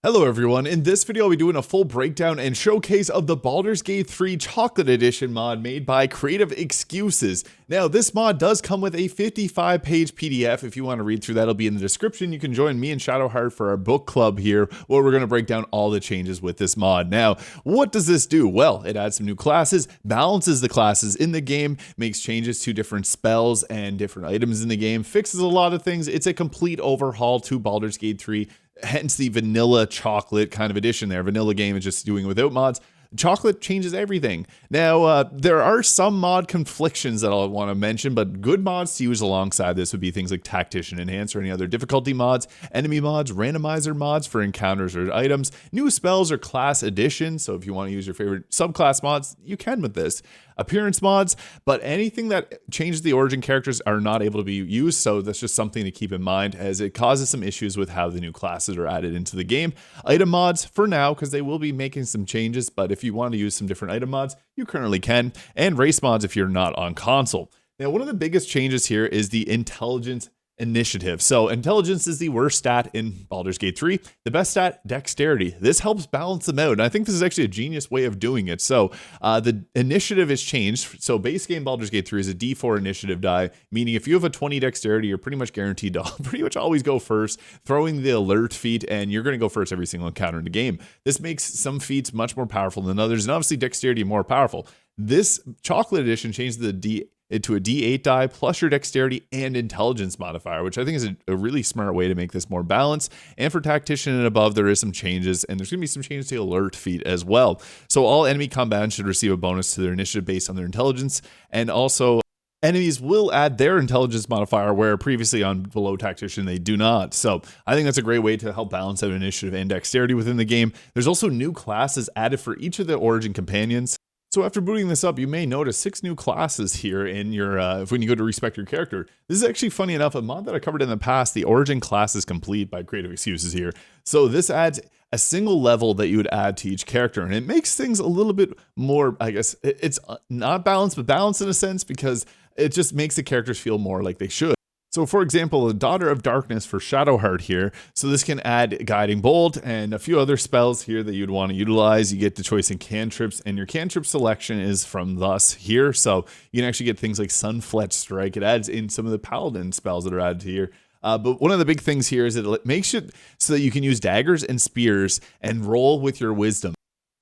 Hello everyone, in this video I'll be doing a full breakdown and showcase of the Baldur's Gate 3 Chocolate Edition mod made by Creative Excuses. Now this mod does come with a 55-page PDF. If you want to read through that, it'll be in the description. You can join me and Shadowheart for our book club here, where we're going to break down all the changes with this mod. Now, what does this do? Well, it adds some new classes, balances the classes in the game, makes changes to different spells and different items in the game, fixes a lot of things. It's a complete overhaul to Baldur's Gate 3. Hence the vanilla chocolate kind of edition there. Vanilla game is just doing without mods. Chocolate changes everything. Now, there are some mod conflictions that I'll want to mention, but good mods to use alongside this would be things like Tactician Enhance or any other difficulty mods, enemy mods, randomizer mods for encounters or items, new spells or class additions. So if you want to use your favorite subclass mods, you can with this. Appearance mods, but anything that changes the origin characters are not able to be used, so that's just something to keep in mind as it causes some issues with how the new classes are added into the game. Item mods for now, because they will be making some changes, but if you want to use some different item mods, you currently can, and race mods if you're not on console. Now, one of the biggest changes here is the intelligence initiative. So intelligence is the worst stat in Baldur's Gate 3. The best stat, dexterity. This helps balance them out, and I think this is actually a genius way of doing it. So the initiative is changed. So base game Baldur's Gate 3 is a D4 initiative die, meaning if you have a 20 dexterity, you're pretty much guaranteed to pretty much always go first, throwing the alert feat, and you're going to go first every single encounter in the game. This makes some feats much more powerful than others, and obviously dexterity more powerful. This Chocolate Edition changed the to a D8 die plus your dexterity and intelligence modifier, which I think is a really smart way to make this more balanced. And for Tactician and above, there is some changes, and there's going to be some changes to alert feat as well. So all enemy combatants should receive a bonus to their initiative based on their intelligence, and also enemies will add their intelligence modifier, where previously on below Tactician they do not. So I think that's a great way to help balance out initiative and dexterity within the game. There's also new classes added for each of the origin companions. So after booting this up, you may notice 6 new classes here in your when you go to respect your character. This is actually, funny enough, a mod that I covered in the past. The origin class is complete by Creative Excuses here. So this adds a single level that you would add to each character, and it makes things a little bit more, I guess, it's not balanced, but balanced in a sense, because it just makes the characters feel more like they should. So for example, the Daughter of Darkness for Shadowheart here. So this can add Guiding Bolt and a few other spells here that you'd want to utilize. You get the choice in cantrips, and your cantrip selection is from thus here. So you can actually get things like Sunfletch Strike. It adds in some of the Paladin spells that are added here. But one of the big things here is that it makes it so that you can use daggers and spears and roll with your wisdom.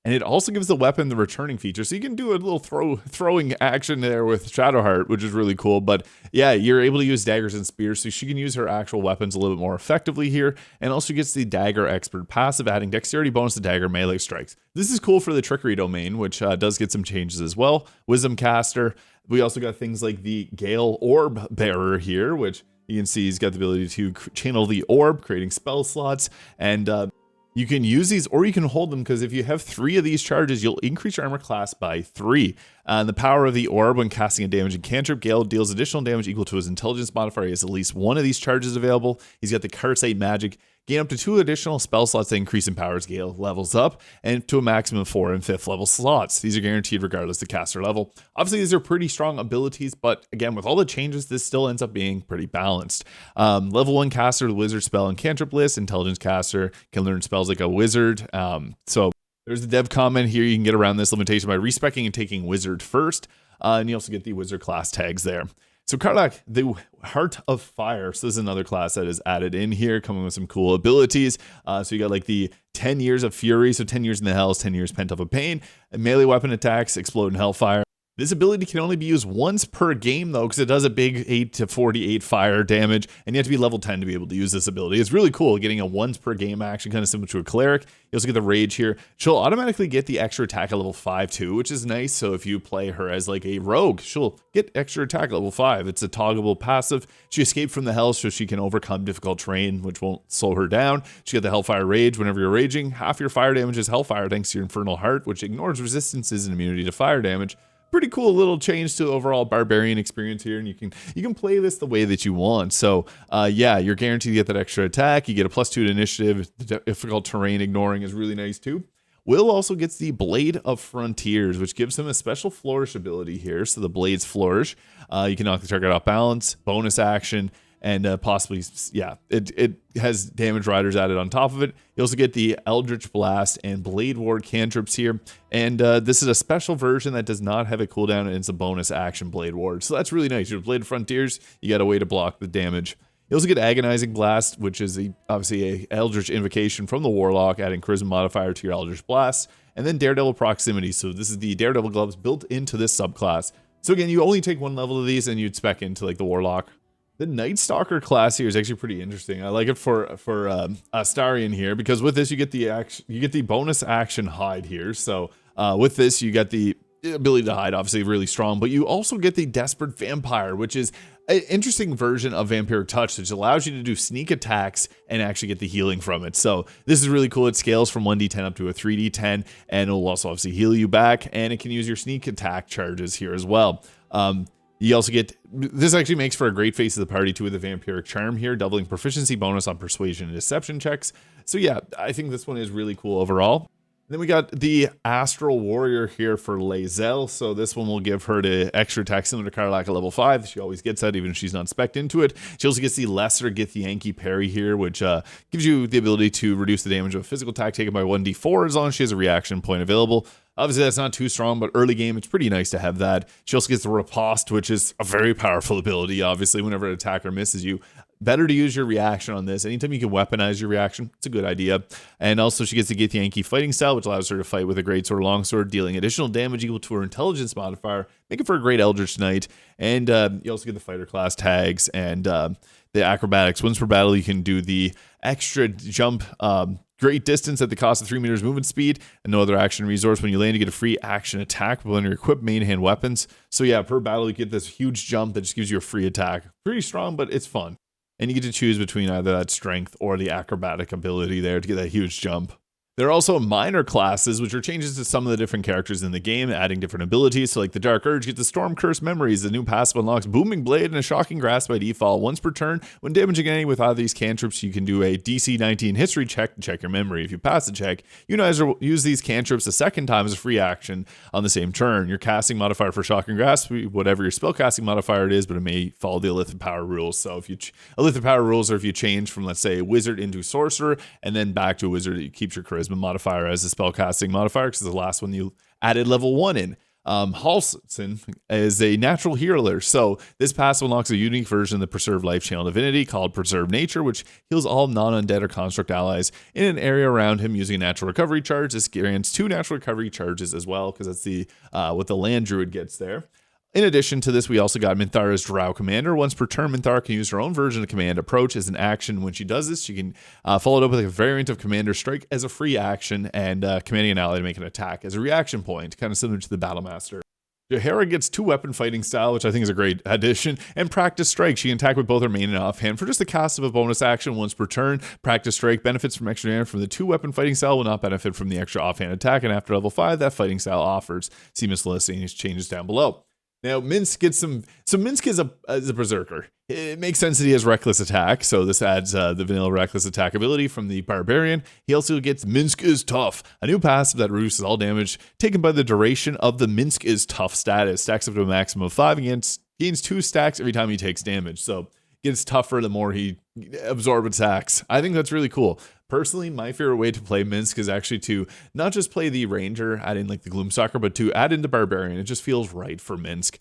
And it also gives the weapon the returning feature, so you can do a little throwing action there with Shadowheart, which is really cool. But yeah, you're able to use daggers and spears, so she can use her actual weapons a little bit more effectively here. And also gets the Dagger Expert passive, adding dexterity bonus to dagger melee strikes. This is cool for the trickery domain, which does get some changes as well. Wisdom caster. We also got things like the Gale Orb Bearer here, which you can see he's got the ability to channel the orb, creating spell slots, and you can use these or you can hold them, because if you have 3 of these charges, you'll increase your armor class by 3. And the power of the orb when casting a damaging cantrip, Gale deals additional damage equal to his intelligence modifier. He has at least 1 of these charges available. He's got the Cursate Magic. Gain up to 2 additional spell slots that increase in power as Gale levels up, and to a maximum of 4 and 5th level slots. These are guaranteed regardless of caster level. Obviously, these are pretty strong abilities, but again, with all the changes, this still ends up being pretty balanced. Level 1 caster, the wizard spell and cantrip list. Intelligence caster can learn spells like a wizard. So there's the dev comment here. You can get around this limitation by respecking and taking wizard first, and you also get the wizard class tags there. So Karlach, the Heart of Fire. So this is another class that is added in here, coming with some cool abilities. So you got like the 10 years of fury, so 10 years in the hells, 10 years pent up of pain, and melee weapon attacks, explode in hellfire. This ability can only be used once per game, though, because it does a big 8 to 48 fire damage, and you have to be level 10 to be able to use this ability. It's really cool, getting a once per game action, kind of similar to a cleric. You also get the rage here. She'll automatically get the extra attack at level 5 too, which is nice. So if you play her as like a rogue, she'll get extra attack at level 5. It's a toggleable passive. She escaped from the hell, so she can overcome difficult terrain, which won't slow her down. She got the Hellfire Rage. Whenever you're raging, half your fire damage is Hellfire thanks to your Infernal Heart, which ignores resistances and immunity to fire damage. Pretty cool little change to overall Barbarian experience here, and you can play this the way that you want. So yeah, you're guaranteed to get that extra attack. You get a +2 to initiative. The difficult terrain ignoring is really nice too. Will also gets the Blade of Frontiers, which gives him a special flourish ability here. So the blades flourish. You can knock the target off balance, bonus action, and possibly, yeah, it has damage riders added on top of it. You also get the Eldritch Blast and Blade Ward cantrips here, and this is a special version that does not have a cooldown, and it's a bonus action Blade Ward, so that's really nice. Your Blade Frontiers, you got a way to block the damage. You also get Agonizing Blast, which is obviously a Eldritch Invocation from the Warlock, adding Charisma modifier to your Eldritch Blast, and then Daredevil Proximity. So this is the Daredevil gloves built into this subclass. So again, you only take one level of these, and you'd spec into like the Warlock. The Night Stalker class here is actually pretty interesting. I like it for Astarion here, because with this you get the bonus action hide here. So with this you get the ability to hide, obviously really strong, but you also get the Desperate Vampire, which is an interesting version of Vampiric Touch, which allows you to do sneak attacks and actually get the healing from it. So this is really cool. It scales from 1d10 up to a 3d10, and it'll also obviously heal you back, and it can use your sneak attack charges here as well. You also get, this actually makes for a great face of the party too, with the Vampiric Charm here, doubling proficiency bonus on persuasion and deception checks. So yeah, I think this one is really cool overall. Then we got the Astral Warrior here for Lae'zel. So this one will give her the extra attack similar to Karlach at level 5. She always gets that even if she's not spec'd into it. She also gets the Lesser Githyanki Parry here, which gives you the ability to reduce the damage of a physical attack taken by 1d4 as long as she has a reaction point available. Obviously, that's not too strong, but early game, it's pretty nice to have that. She also gets the Riposte, which is a very powerful ability, obviously, whenever an attacker misses you. Better to use your reaction on this. Anytime you can weaponize your reaction, it's a good idea. And also, she gets the Githyanki fighting style, which allows her to fight with a greatsword or longsword, dealing additional damage equal to her intelligence modifier, making for a great Eldritch Knight. And you also get the fighter class tags and the acrobatics. Once per battle, you can do the extra jump, great distance at the cost of 3 meters movement speed, and no other action resource. When you land, you get a free action attack when you're equipped main hand weapons. So yeah, per battle, you get this huge jump that just gives you a free attack. Pretty strong, but it's fun. And you get to choose between either that strength or the acrobatic ability there to get that huge jump. There are also minor classes, which are changes to some of the different characters in the game, adding different abilities. So like the Dark Urge gets the Storm Curse Memories. The new passive unlocks Booming Blade and a Shocking Grasp by default. Once per turn, when damaging any with either of these cantrips, you can do a DC 19 history check to check your memory. If you pass the check, you can use these cantrips a second time as a free action on the same turn. Your casting modifier for Shocking Grasp, whatever your spellcasting modifier it is, but it may follow the Illithid Power rules. So if you Illithid Power rules, or if you change from, let's say, Wizard into Sorcerer, and then back to a Wizard, it keeps your Charisma modifier as a spellcasting modifier, because the last one you added level 1 in. Halsin is a natural healer, so this passive unlocks a unique version of the Preserve Life Channel Divinity called Preserve Nature, which heals all non-undead or construct allies in an area around him using a natural recovery charge. This grants 2 natural recovery charges as well, because that's the what the land druid gets there. In addition to this, we also got Minthara's Drow Commander. Once per turn, Minthara can use her own version of Command Approach as an action. When she does this, she can follow it up with a variant of Commander Strike as a free action, and commanding an ally to make an attack as a reaction point, kind of similar to the Battlemaster. Jahara gets 2 weapon fighting style, which I think is a great addition, and Practice Strike. She can attack with both her main and offhand for just the cast of a bonus action once per turn. Practice Strike benefits from extra damage from the 2 weapon fighting style, will not benefit from the extra offhand attack, and after level 5, that fighting style offers. See miscellaneous changes down below. Now, MISC gets some. So MISC is a berserker. It makes sense that he has reckless attack, so this adds the vanilla reckless attack ability from the Barbarian. He also gets MISC is tough, a new passive that reduces all damage taken by the duration of the MISC is tough status. Stacks up to a maximum of 5 against, gains 2 stacks every time he takes damage. So gets tougher the more he absorbs attacks. I think that's really cool. Personally, my favorite way to play MISC is actually to not just play the Ranger, add in like the Gloomstalker, but to add in the Barbarian. It just feels right for MISC.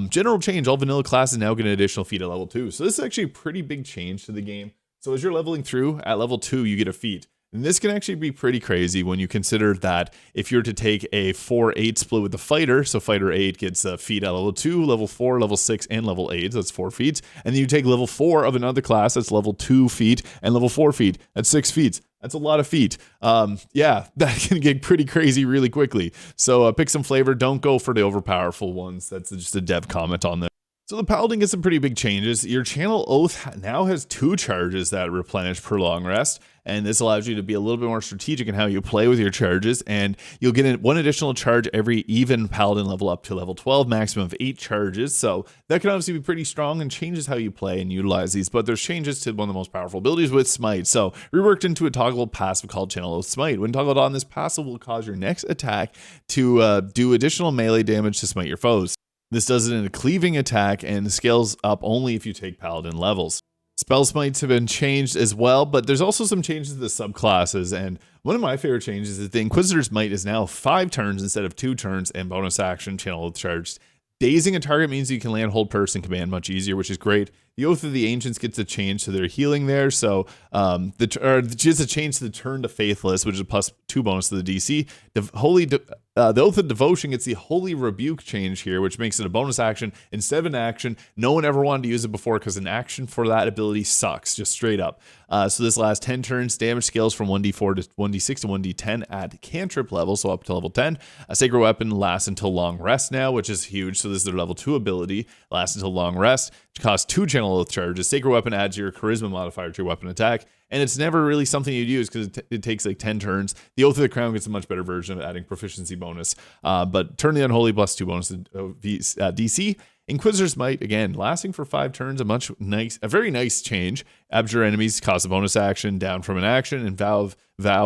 General change, all vanilla classes now get an additional feat at level 2. So this is actually a pretty big change to the game. So as you're leveling through, at level 2, you get a feat. And this can actually be pretty crazy when you consider that if you're to take a 4-8 split with the fighter, so fighter 8 gets a feat at level 2, level 4, level 6, and level 8, so that's 4 feats. And then you take level 4 of another class, that's level 2 feat, and level 4 feat, that's 6 feats. That's a lot of feet. Yeah, that can get pretty crazy really quickly. So pick some flavor. Don't go for the overpowerful ones. That's just a dev comment on there. So the Paladin gets some pretty big changes. Your Channel Oath now has 2 charges that replenish per long rest, and this allows you to be a little bit more strategic in how you play with your charges, and you'll get 1 additional charge every even Paladin level up to level 12, maximum of 8 charges, so that can obviously be pretty strong and changes how you play and utilize these, but there's changes to one of the most powerful abilities with Smite. So reworked into a toggle passive called Channel Oath Smite. When toggled on, this passive will cause your next attack to do additional melee damage to smite your foes. This does it in a cleaving attack and scales up only if you take Paladin levels. Spell smites have been changed as well, but there's also some changes to the subclasses, and one of my favorite changes is the Inquisitor's Might is now 5 turns instead of 2 turns, and bonus action channel charged. Dazing a target means you can land hold person command much easier, which is great. The Oath of the Ancients gets a change to their healing there, so just a change to the turn to Faithless, which is a +2 bonus to the DC. The Oath of Devotion gets the Holy Rebuke change here, which makes it a bonus action instead of an action. No one ever wanted to use it before because an action for that ability sucks, just straight up. So this lasts 10 turns, damage scales from 1d4 to 1d6 to 1d10 at Cantrip level, so up to level 10. A Sacred Weapon lasts until Long Rest now, which is huge. So this is their level 2 ability, lasts until Long Rest, which costs 2 Channel Oath charges. Sacred Weapon adds your Charisma modifier to your weapon attack, and it's never really something you'd use because it takes like 10 turns. The Oath of the Crown gets a much better version of adding proficiency bonus, but Turn the Unholy +2 bonus to DC. Inquisitor's Might, again, lasting for 5 turns, a very nice change. Abjure enemies cost a bonus action down from an action, and Vow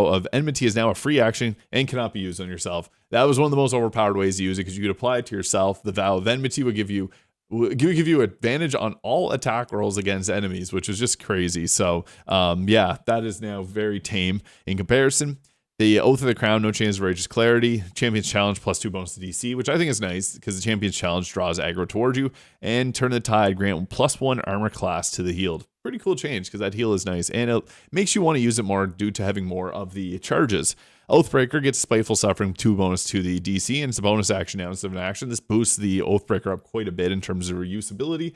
of Enmity is now a free action and cannot be used on yourself. That was one of the most overpowered ways to use it because you could apply it to yourself. The Vow of Enmity would give you advantage on all attack rolls against enemies, which is just crazy. So yeah, that is now very tame in comparison. The Oath of the Crown, no chance of Righteous Clarity. Champion's Challenge +2 bonus to DC, which I think is nice because the Champion's Challenge draws aggro towards you. And Turn the Tide, grant +1 armor class to the healed. Pretty cool change because that heal is nice. And it makes you want to use it more due to having more of the charges. Oathbreaker gets Spiteful Suffering 2 bonus to the DC, and it's a bonus action now instead of an action. This boosts the Oathbreaker up quite a bit in terms of reusability.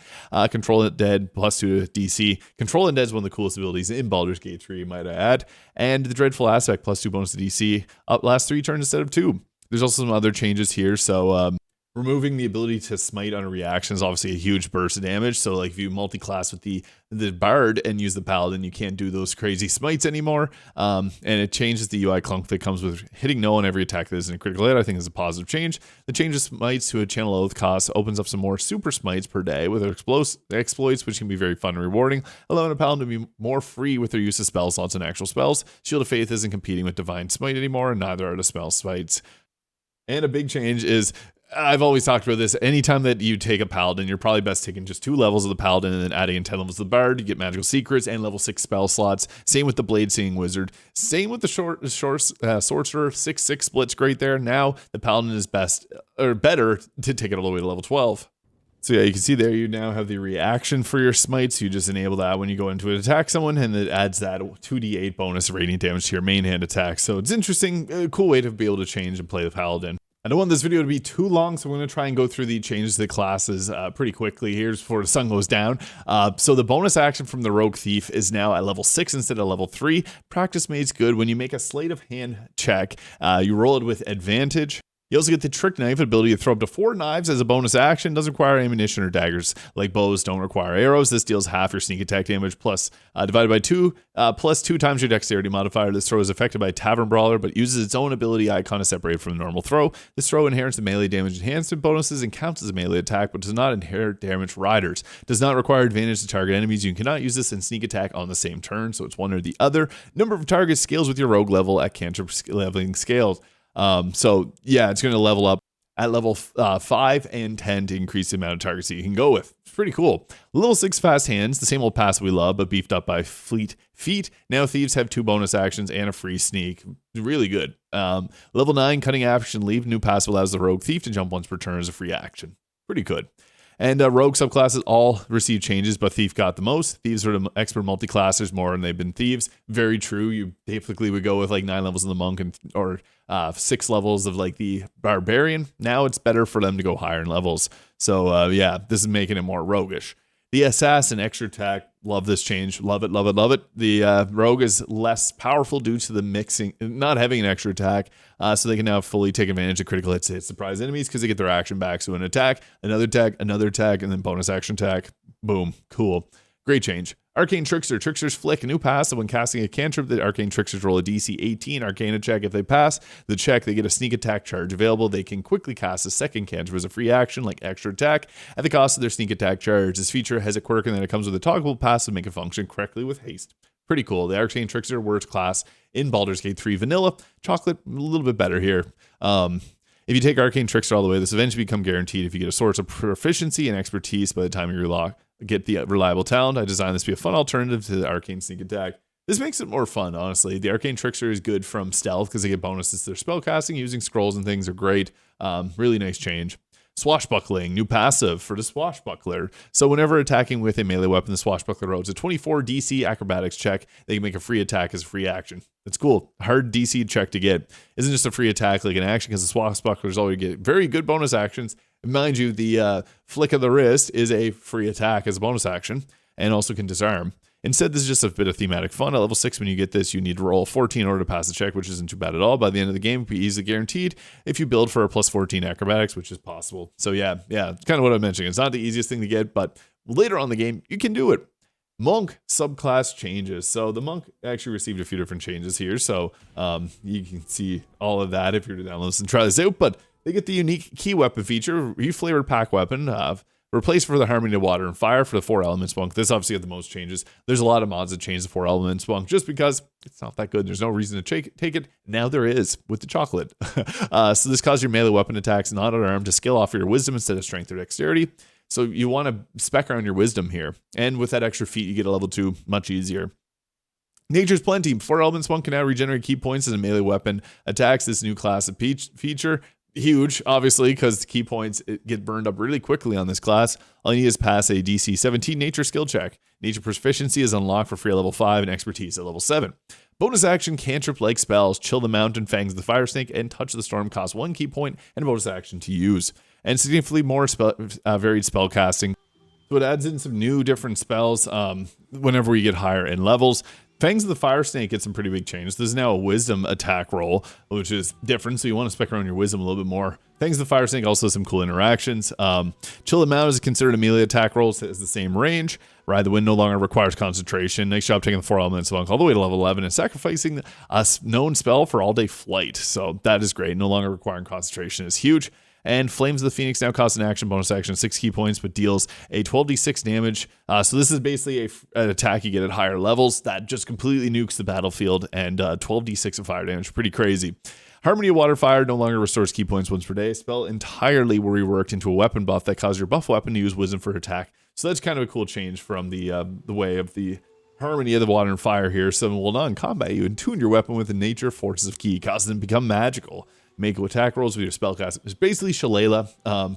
Control Undead +2 to DC. Control Undead is one of the coolest abilities in Baldur's Gate 3, might I add. And the Dreadful Aspect +2 bonus to DC. Last 3 turns instead of 2. There's also some other changes here, so removing the ability to smite on a reaction is obviously a huge burst of damage. So like if you multi-class with the Bard and use the Paladin, you can't do those crazy smites anymore. And it changes the UI clunk that comes with hitting no on every attack that isn't a critical hit. I think is a positive change. The change of smites to a Channel Oath cost opens up some more super smites per day with exploits, which can be very fun and rewarding, allowing a Paladin to be more free with their use of spell slots and actual spells. Shield of Faith isn't competing with Divine Smite anymore, and neither are the spell smites. And a big change is, I've always talked about this, anytime that you take a Paladin, you're probably best taking just 2 levels of the Paladin and then adding in 10 levels of the Bard to get magical secrets and level 6 spell slots. Same with the Blade Seeing Wizard. Same with the Sorcerer. 6/6 split's great there. Now the Paladin is better to take it all the way to level 12. So yeah, you can see there you now have the reaction for your smites. You just enable that when you go into an attack someone, and it adds that 2d8 bonus radiant damage to your main hand attack. So it's interesting, a cool way to be able to change and play the Paladin. I don't want this video to be too long, so I'm going to try and go through the changes to the classes pretty quickly here before the sun goes down. So the bonus action from the Rogue Thief is now at level 6 instead of level 3. Practice mate's good. When you make a sleight of hand check, you roll it with advantage. You also get the Trick Knife, ability to throw up to 4 knives as a bonus action. Doesn't require ammunition or daggers. Like bows don't require arrows. This deals half your sneak attack damage plus divided by 2, plus 2 times your dexterity modifier. This throw is affected by Tavern Brawler, but uses its own ability icon to separate from the normal throw. This throw inherits the melee damage enhancement bonuses and counts as a melee attack, but does not inherit damage riders. Does not require advantage to target enemies. You cannot use this in sneak attack on the same turn, so it's one or the other. Number of targets scales with your rogue level at Cantrip leveling scales. So yeah, it's going to level up at level 5 and 10 to increase the amount of targets that you can go with. It's pretty cool. Level 6 fast hands, the same old pass we love, but beefed up by feet. Now thieves have 2 bonus actions and a free sneak. Really good. Level 9 cutting action leave. New pass allows the rogue thief to jump once per turn as a free action. Pretty good. And rogue subclasses all receive changes, but thief got the most. Thieves are the expert multi-classers more than they've been thieves. Very true. You typically would go with like 9 levels of the monk or 6 levels of like the barbarian. Now it's better for them to go higher in levels. So yeah, this is making it more roguish. The assassin extra attack, love this change. Love it, love it, love it. The rogue is less powerful due to the mixing, not having an extra attack. So they can now fully take advantage of critical hits to hit surprise enemies because they get their action back. So an attack, another attack, and then bonus action attack. Boom, cool. Great change. Arcane Trickster. Trickster's Flick, a new pass. So when casting a cantrip, the Arcane Tricksters roll a DC 18 Arcana check. If they pass the check, they get a sneak attack charge available. They can quickly cast a second cantrip as a free action, like extra attack, at the cost of their sneak attack charge. This feature has a quirk and then it comes with a toggleable pass to make it function correctly with haste. Pretty cool. The Arcane Trickster works class in Baldur's Gate 3 Vanilla. Chocolate, a little bit better here. If you take Arcane Trickster all the way, this eventually become guaranteed if you get a source of proficiency and expertise by the time you get the reliable talent. I designed this to be a fun alternative to the arcane sneak attack. This makes it more fun, honestly. The arcane trickster is good from stealth because they get bonuses to their spellcasting. Using scrolls and things are great. Really nice change. Swashbuckling, new passive for the swashbuckler. So whenever attacking with a melee weapon, the swashbuckler rolls a 24 DC acrobatics check. They can make a free attack as a free action. That's cool. Hard DC check to get. Isn't just a free attack like an action, because the swashbucklers always get very good bonus actions. And mind you, the flick of the wrist is a free attack as a bonus action, and also can disarm. Instead, this is just a bit of thematic fun. At level 6, when you get this, you need to roll 14 in order to pass the check, which isn't too bad at all. By the end of the game, it'll be easily guaranteed if you build for a plus 14 acrobatics, which is possible. So yeah, kind of what I'm mentioning. It's not the easiest thing to get, but later on in the game, you can do it. Monk subclass changes. So the monk actually received a few different changes here. So you can see all of that if you're to download this and try this out. But they get the unique key weapon feature, reflavored pack weapon. Replace for the harmony of water and fire for the 4 elements monk. This obviously had the most changes. There's a lot of mods that change the 4 elements monk just because it's not that good. There's no reason to take it. Now there is with the chocolate. So this causes your melee weapon attacks not unarmed to skill off your wisdom instead of strength or dexterity. So you want to spec around your wisdom here. And with that extra feat, you get a level 2 much easier. Nature's Plenty. 4 elements monk can now regenerate key points as a melee weapon attacks. This new class of feature. Huge, obviously, because the key points get burned up really quickly on this class. All you need is pass a DC 17 nature skill check. Nature proficiency is unlocked for free at level 5 and expertise at level 7. Bonus action cantrip-like spells, Chill the Mountain, Fangs of the Fire Snake, and Touch the Storm cost 1 key point and a bonus action to use. And significantly more varied spell casting. So it adds in some new different spells whenever we get higher in levels. Fangs of the Fire Snake gets some pretty big changes. This is now a wisdom attack roll, which is different, so you want to spec around your wisdom a little bit more. Fangs of the Fire Snake also has some cool interactions. Chill the Mountain is considered a melee attack roll, so it has the same range. Ride the Wind no longer requires concentration. Nice job taking the 4 elements monk all the way to level 11 and sacrificing a known spell for all-day flight. So that is great. No longer requiring concentration is huge. And Flames of the Phoenix now costs an action bonus action 6 key points, but deals a 12d6 damage. So this is basically an attack you get at higher levels that just completely nukes the battlefield, and 12d6 of fire damage. Pretty crazy. Harmony of Water Fire no longer restores key points once per day. Spell entirely reworked into a weapon buff that causes your buff weapon to use wisdom for attack. So that's kind of a cool change from the way of the Harmony of the Water and Fire here. So while not in combat, you attune your weapon with the nature forces of ki, causing them to become magical. Make attack rolls with your spellcast. It's basically Shillelagh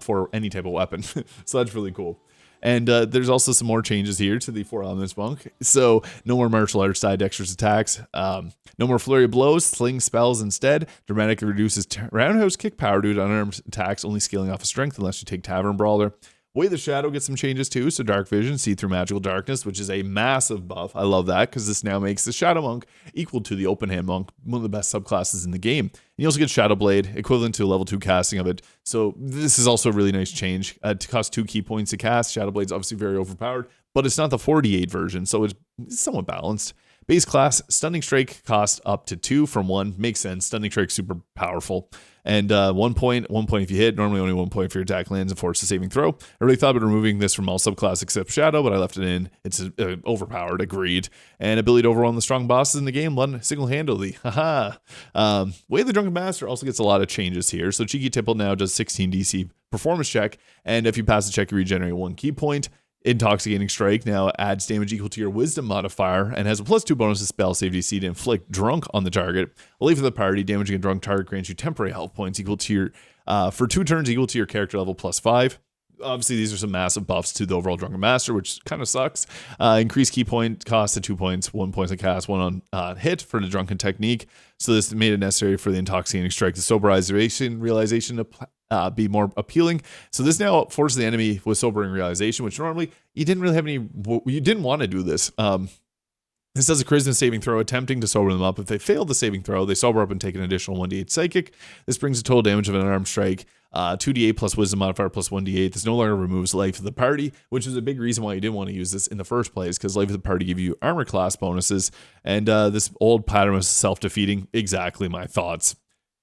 for any type of weapon. So that's really cool. And there's also some more changes here to the 4 elements monk. So no more martial arts side dexterous attacks. No more flurry of blows, sling spells instead. Dramatically reduces roundhouse kick power due to unarmed attacks, only scaling off of strength unless you take Tavern Brawler. Way of the Shadow gets some changes too, so Dark Vision, see through magical darkness, which is a massive buff. I love that, because this now makes the Shadow Monk equal to the Open Hand Monk, one of the best subclasses in the game. And you also get Shadow Blade, equivalent to a level 2 casting of it. So this is also a really nice change. To cost 2 key points to cast, Shadow Blade's obviously very overpowered, but it's not the 48 version, so it's somewhat balanced. Base class, Stunning Strike cost up to 2 from 1. Makes sense. Stunning Strike super powerful. And 1 point if you hit. Normally only 1 point for your attack lands and force a saving throw. I really thought about removing this from all subclass except Shadow, but I left it in. It's overpowered, agreed. And ability to overwhelm the strong bosses in the game, one single-handedly. Haha. Way of the Drunken Master also gets a lot of changes here. So Cheeky Tipple now does 16 DC performance check, and if you pass the check, you regenerate 1 key point. Intoxicating Strike now adds damage equal to your Wisdom modifier and has a +2 bonus to spell save DC to inflict drunk on the target. A leaf of the party, damaging a drunk target grants you temporary health points equal to your, for 2 turns equal to your character level +5. Obviously, these are some massive buffs to the overall Drunken Master, which kind of sucks. Increased key point cost to 2 points, 1 point to cast, 1 on hit for the Drunken Technique. So this made it necessary for the Intoxicating Strike, the Soberization realization to be more appealing. So this now forces the enemy with Sobering Realization, which normally you didn't really have any, you didn't want to do this. This does a charisma saving throw, attempting to sober them up. If they fail the saving throw, they sober up and take an additional 1d8 psychic. This brings the total damage of an unarmed strike 2d8 plus wisdom modifier plus 1d8. This no longer removes life of the party, which is a big reason why you didn't want to use this in the first place, because life of the party give you armor class bonuses, and this old pattern was self-defeating. Exactly my thoughts.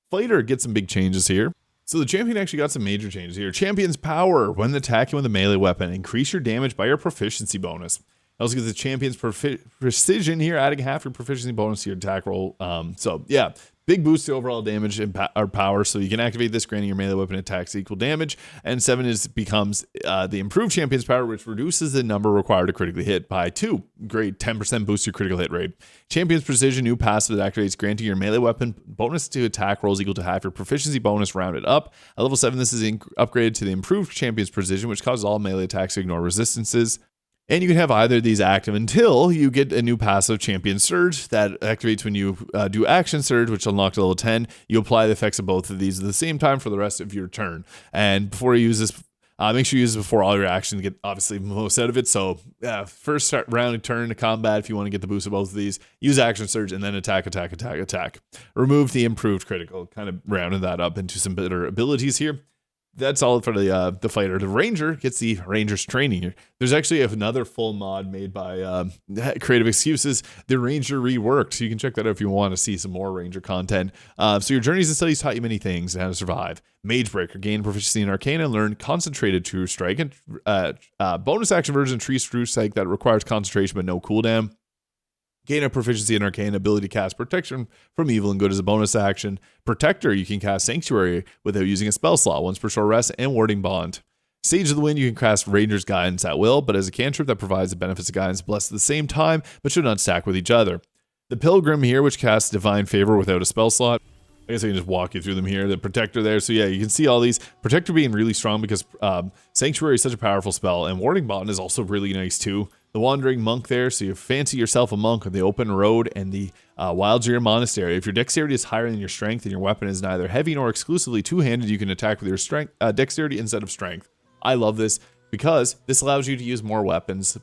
Fighter gets some big changes here. So the champion actually got some major changes here. Champion's Power. When attacking with a melee weapon, increase your damage by your proficiency bonus. Also gets the champion's precision here, adding half your proficiency bonus to your attack roll. So yeah, big boost to overall damage and power. So you can activate this, granting your melee weapon attacks equal damage. And 7 becomes the improved champion's power, which reduces the number required to critically hit by 2. Great, 10% boost your critical hit rate. Champion's precision, new passive that activates, granting your melee weapon bonus to attack rolls equal to half your proficiency bonus rounded up. At level 7, this is upgraded to the improved champion's precision, which causes all melee attacks to ignore resistances. And you can have either of these active until you get a new passive Champion Surge that activates when you do Action Surge, which unlocks level 10. You apply the effects of both of these at the same time for the rest of your turn. And before you use this, make sure you use it before all your actions to get obviously most out of it. So first round turn to combat, if you want to get the boost of both of these, use Action Surge and then attack. Remove the improved critical, kind of rounding that up into some better abilities here. That's all for the fighter. The ranger gets the ranger's training here. There's actually another full mod made by Creative Excuses, the Ranger Reworked. So you can check that out if you want to see some more ranger content. So your journeys and studies taught you many things and how to survive. Magebreaker, gain proficiency in Arcana, learn Concentrated True Strike, and bonus action version Tree True Strike that requires concentration but no cooldown. Gain a proficiency in Arcane, ability to cast Protection from Evil and Good as a bonus action. Protector, you can cast Sanctuary without using a spell slot, once per short rest, and Warding Bond. Sage of the Wind, you can cast Ranger's Guidance at will, but as a cantrip that provides the benefits of guidance blessed at the same time, but should not stack with each other. The Pilgrim here, which casts Divine Favor without a spell slot. I guess I can just walk you through them here. The Protector there. So yeah, you can see all these. Protector being really strong because Sanctuary is such a powerful spell, and Warding Bond is also really nice too. The Wandering Monk there, so you fancy yourself a monk on the open road and the Wildgear Monastery. If your dexterity is higher than your strength and your weapon is neither heavy nor exclusively two-handed, you can attack with your strength, dexterity instead of strength. I love this because this allows you to use more weapons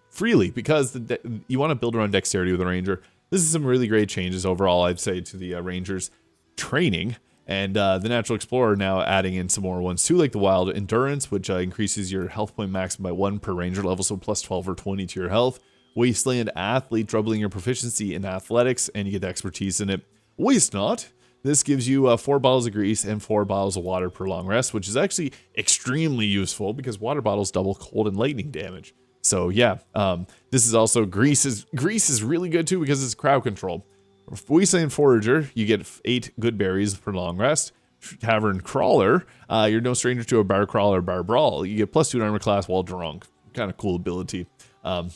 freely because you want to build around dexterity with a ranger. This is some really great changes overall, I'd say, to the ranger's training. And the Natural Explorer now adding in some more ones too, like the Wild Endurance, which increases your health point maximum by 1 per ranger level, so plus 12 or 20 to your health. Wasteland Athlete, doubling your proficiency in athletics, and you get the expertise in it. Waste Not, this gives you 4 bottles of grease and 4 bottles of water per long rest, which is actually extremely useful because water bottles double cold and lightning damage. So yeah, this is also grease is really good too because it's crowd control. Wasteland Forager, you get 8 good berries per long rest. Tavern Crawler, you're no stranger to a bar crawl or bar brawl. You get plus 2 armor class while drunk. Kind of cool ability.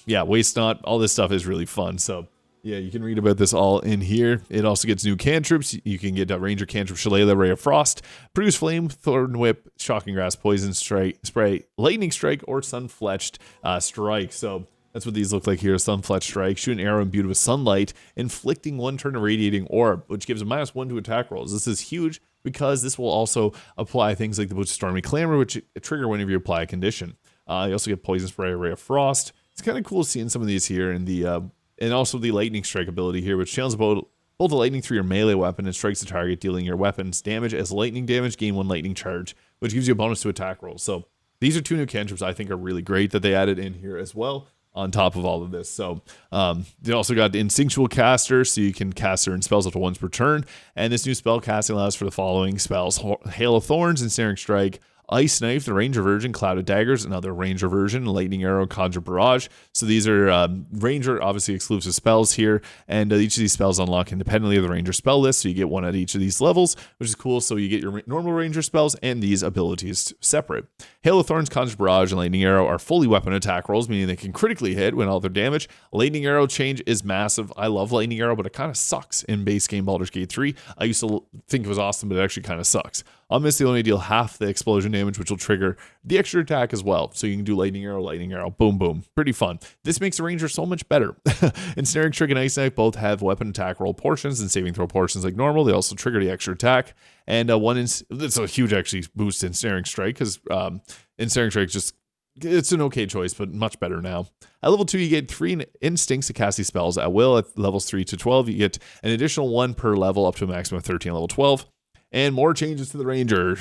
Yeah, Waste Not, all this stuff is really fun. So yeah, you can read about this all in here. It also gets new cantrips. You can get Ranger Cantrip, Shillelagh, Ray of Frost, Produce Flame, Thorn Whip, Shocking Grass, Poison Spray, Lightning Strike, or Sun-Fletched Strike. So that's what these look like here. Sun-Fletched Strike. Shoot an arrow imbued with sunlight, inflicting 1 turn of Radiating Orb, which gives a -1 to attack rolls. This is huge because this will also apply things like the Boots of Stormy Clamor, which trigger whenever you apply a condition. You also get Poison Spray, Ray of Frost. It's kind of cool seeing some of these here in the and also the Lightning Strike ability here, which channels bolt the lightning through your melee weapon and strikes the target, dealing your weapon's damage as lightning damage. Gain 1 lightning charge, which gives you a bonus to attack rolls. So these are 2 new cantrips I think are really great that they added in here as well, on top of all of this. So they also got the Instinctual Caster, so you can cast certain spells up to once per turn. And this new spell casting allows for the following spells: Hail of Thorns, Ensnaring Strike, Ice Knife, the Ranger version, Clouded Daggers, another Ranger version, Lightning Arrow, Conjure Barrage. So these are Ranger, obviously exclusive spells here, and each of these spells unlock independently of the Ranger spell list, so you get 1 at each of these levels, which is cool. So you get your normal Ranger spells and these abilities separate. Hail of Thorns, Conjure Barrage, and Lightning Arrow are fully weapon attack rolls, meaning they can critically hit when all their damage. Lightning Arrow change is massive. I love Lightning Arrow, but it kind of sucks in base game Baldur's Gate 3. I used to think it was awesome, but it actually kind of sucks. On this, they only deal half the explosion damage, which will trigger the extra attack as well. So you can do Lightning Arrow, boom, boom. Pretty fun. This makes the Ranger so much better. Ensnaring Strike and Ice Knife both have weapon attack roll portions and saving throw portions like normal. They also trigger the extra attack. And it's a huge actually boost in Ensnaring Strike because Ensnaring Strike it's an okay choice, but much better now. At level 2, you get 3 instincts to cast these spells at will. At levels 3 to 12, you get an additional 1 per level up to a maximum of 13 at level 12. And more changes to the Ranger.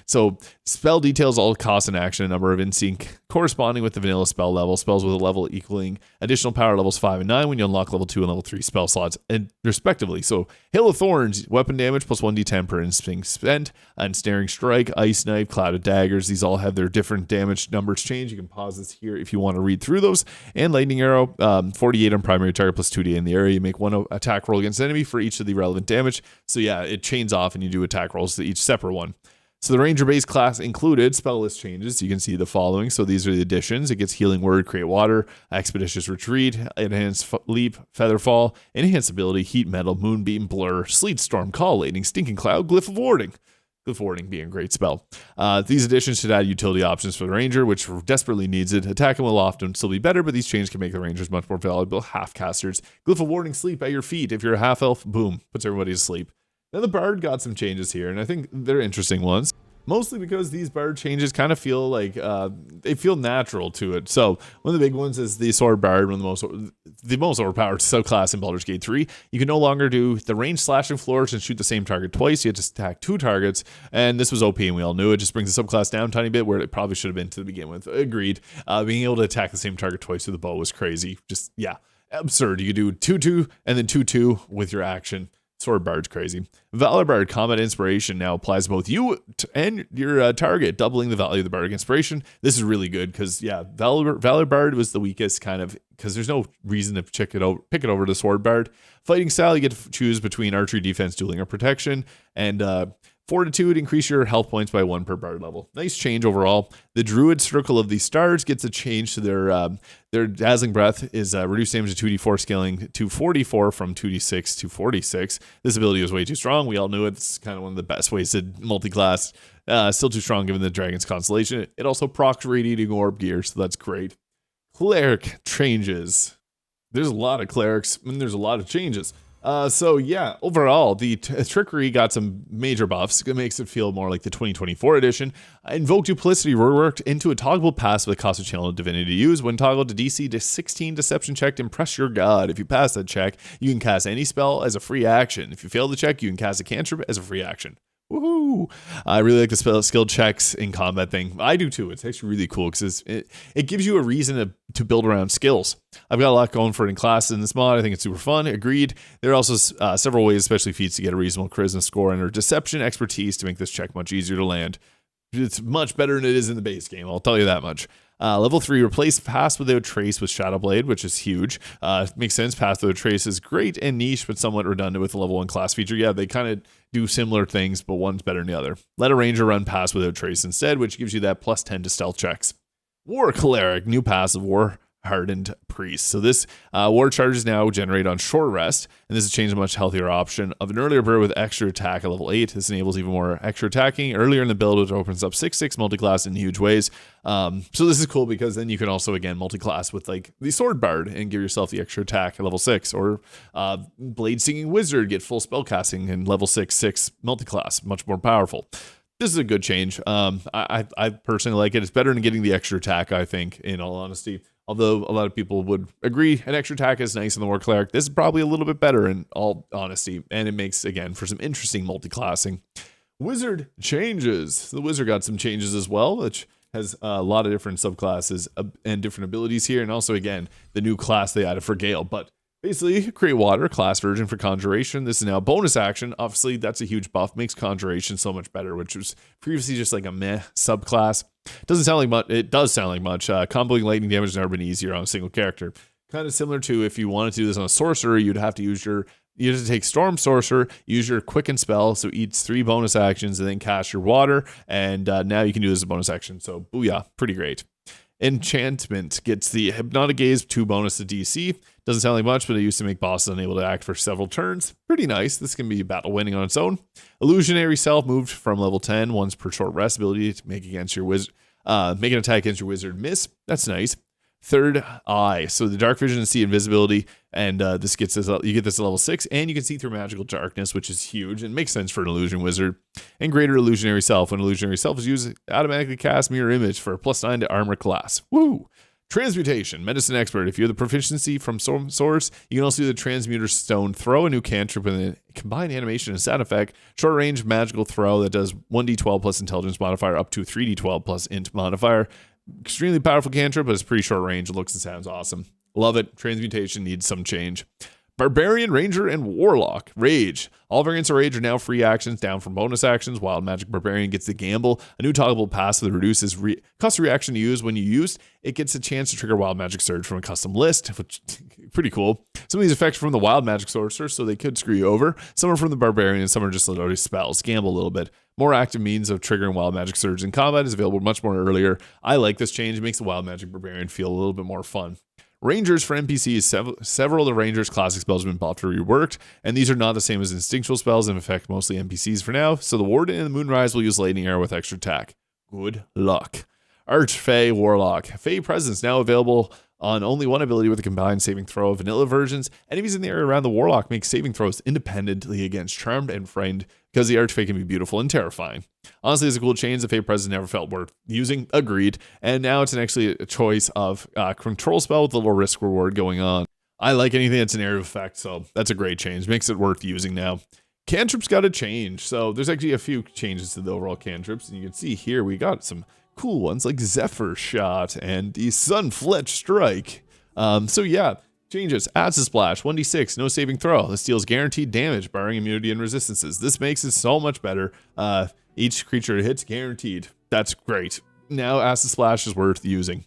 So spell details all cost and action, a number of in sync corresponding with the vanilla spell level. Spells with a level equaling additional power levels 5 and 9 when you unlock level 2 and level 3 spell slots, and respectively. So Hail of Thorns, weapon damage plus 1d10 per instinct spent. Ensnaring Strike, Ice Knife, Cloud of Daggers. These all have their different damage numbers change. You can pause this here if you want to read through those. And Lightning Arrow, 48 on primary target plus 2d in the area. You make one attack roll against enemy for each of the relevant damage. So yeah, it chains off and you do attack rolls to each separate one. So the Ranger base class included spell list changes. You can see the following. So these are the additions. It gets Healing Word, Create Water, Expeditious Retreat, Enhanced Leap, Feather Fall, Enhanced Ability, Heat Metal, Moonbeam, Blur, Sleet Storm, Callating, Stinking Cloud, Glyph of Warding. Glyph of Warding being a great spell. These additions should add utility options for the Ranger, which desperately needs it. Attacking will often still be better, but these changes can make the Rangers much more valuable half-casters. Glyph of Warding, Sleep at your feet. If you're a half-elf, boom, puts everybody to sleep. Now the Bard got some changes here, and I think they're interesting ones. Mostly because these Bard changes kind of feel like they feel natural to it. So one of the big ones is the Sword Bard, one of the most overpowered subclass in Baldur's Gate 3. You can no longer do the range slashing flourish and shoot the same target twice. You have to attack 2 targets, and this was OP, and we all knew it. Just brings the subclass down a tiny bit where it probably should have been to begin with. Agreed. Being able to attack the same target twice with the bow was crazy. Just yeah, absurd. You could do 2-2 and then 2-2 with your action. Sword Bard's crazy. Valor Bard Combat Inspiration now applies to both you and your target, doubling the value of the Bardic Inspiration. This is really good because, yeah, Valor Bard was the weakest kind of, because there's no reason to pick it over to Sword Bard. Fighting style, you get to choose between archery, defense, dueling, or protection. And Fortitude, increase your health points by 1 per Bard level. Nice change overall. The Druid Circle of the Stars gets a change to their Dazzling Breath is reduced damage to 2d4 scaling to 44 from 2d6 to 46. This ability was way too strong. We all knew it. It's kind of one of the best ways to multi-class. Still too strong given the Dragon's Constellation. It also procs Radiating Orb gear, so that's great. Cleric Changes. There's a lot of clerics, and there's a lot of changes. So yeah, overall, the Trickery got some major buffs. It makes it feel more like the 2024 edition. Invoke Duplicity reworked into a toggleable pass with a cost of channel divinity to use. When toggled to DC to 16 deception check to impress your god. If you pass that check, you can cast any spell as a free action. If you fail the check, you can cast a cantrip as a free action. Woohoo! I really like the skill checks in combat thing. I do too. It's actually really cool because it gives you a reason to build around skills. I've got a lot going for it in classes in this mod. I think it's super fun. Agreed. There are also several ways, especially feats, to get a reasonable charisma score and or deception expertise to make this check much easier to land. It's much better than it is in the base game. I'll tell you that much. Level 3, replace Pass Without Trace with Shadowblade, which is huge. Makes sense. Pass Without Trace is great and niche, but somewhat redundant with the level 1 class feature. Yeah, they kind of do similar things, but one's better than the other. Let a Ranger run Pass Without Trace instead, which gives you that plus 10 to stealth checks. War Cleric, new passive War Hardened Priest. So this war charges now generate on short rest, and this has changed a much healthier option of an earlier bird with extra attack at level 8. This enables even more extra attacking earlier in the build, which opens up 6/6 multiclass in huge ways. So this is cool because then you can also again multiclass with like the Sword Bard and give yourself the extra attack at level 6, or Blade Singing Wizard, get full spell casting and level 6/6 multiclass, much more powerful. This is a good change. I personally like it. It's better than getting the extra attack, I think, in all honesty. Although a lot of people would agree an extra attack is nice in the War Cleric, this is probably a little bit better in all honesty. And it makes, again, for some interesting multiclassing. Wizard Changes. The Wizard got some changes as well, which has a lot of different subclasses and different abilities here. And also, again, the new class they added for Gale. But basically, Create Water, class version for Conjuration. This is now a bonus action. Obviously, that's a huge buff. Makes Conjuration so much better, which was previously just like a meh subclass. Doesn't sound like much. It does sound like much. Comboing lightning damage has never been easier on a single character. Kind of similar to if you wanted to do this on a sorcerer, you'd have to use you have to take Storm Sorcerer, use your Quicken spell, so eats 3 bonus actions, and then cast your Water, and now you can do this as a bonus action. So booyah, pretty great. Enchantment gets the Hypnotic Gaze 2 bonus to DC. Doesn't sound like much, but it used to make bosses unable to act for several turns. Pretty nice. This can be battle winning on its own. Illusionary Self moved from level 10 once per short rest ability to make against your wizard. Make an attack against your wizard miss. That's nice. Third Eye. So the Dark Vision and See Invisibility, and this gets this. You get this at level 6, and you can see through magical darkness, which is huge and makes sense for an illusion wizard. And Greater Illusionary Self. When Illusionary Self is used, automatically cast Mirror Image for a +9 to armor class. Woo! Transmutation, Medicine Expert. If you have the proficiency from some source, you can also do the Transmuter Stone. Throw a new cantrip with a combined animation and sound effect. Short range magical throw that does 1d12 plus intelligence modifier up to 3d12 plus int modifier. Extremely powerful cantrip, but it's pretty short range. It looks and sounds awesome. Love it. Transmutation needs some change. Barbarian, Ranger, and Warlock. Rage. All variants of Rage are now free actions, down from bonus actions. Wild Magic Barbarian gets the Gamble, a new toggleable passive that reduces cost of reaction to use. When you use, it gets a chance to trigger Wild Magic Surge from a custom list, which is pretty cool. Some of these effects are from the Wild Magic Sorcerer, so they could screw you over. Some are from the Barbarian, and some are just literally spells. Gamble a little bit. More active means of triggering Wild Magic Surge in combat is available much more earlier. I like this change. It makes the Wild Magic Barbarian feel a little bit more fun. Rangers for NPCs. Several of the Rangers' classic spells have been buffed or reworked, and these are not the same as instinctual spells and affect mostly NPCs for now, so the Warden and the Moonrise will use Lightning Arrow with extra attack. Good luck. Archfey Warlock. Fey Presence now available on only one ability with a combined saving throw of vanilla versions. Enemies in the area around the Warlock make saving throws independently against Charmed and Frightened because the Archfey can be beautiful and terrifying. Honestly, it's a cool change. The Fey Presence never felt worth using. Agreed. And now it's actually a choice of control spell with a little risk reward going on. I like anything that's an area of effect, so that's a great change. Makes it worth using now. Cantrips got a change. So there's actually a few changes to the overall cantrips. And you can see here we got some cool ones like Zephyr Shot and the Sunfletched Strike. So yeah, changes. Acid Splash, 1d6, no saving throw. This deals guaranteed damage, barring immunity and resistances. This makes it so much better. Each creature it hits guaranteed. That's great. Now Acid Splash is worth using.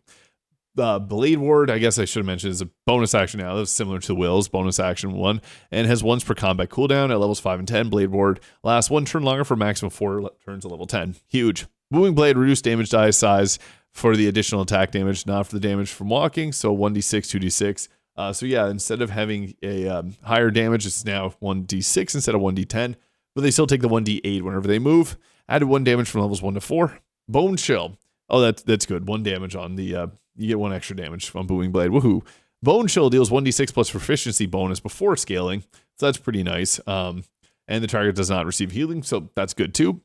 Blade Ward, I guess I should have mentioned, is a bonus action now. That's similar to Will's bonus action 1, and has once per combat cooldown at levels 5 and 10. Blade Ward lasts 1 turn longer for a maximum of 4 turns at level 10. Huge. Booming Blade, reduced damage die size for the additional attack damage, not for the damage from walking, so 1d6, 2d6. So yeah, instead of having a higher damage, it's now 1d6 instead of 1d10, but they still take the 1d8 whenever they move. Added 1 damage from levels 1 to 4. Bone Chill. Oh, that's good. 1 damage on the, you get 1 extra damage on Booming Blade. Woohoo. Bone Chill deals 1d6 plus proficiency bonus before scaling, so that's pretty nice. And the target does not receive healing, so that's good too.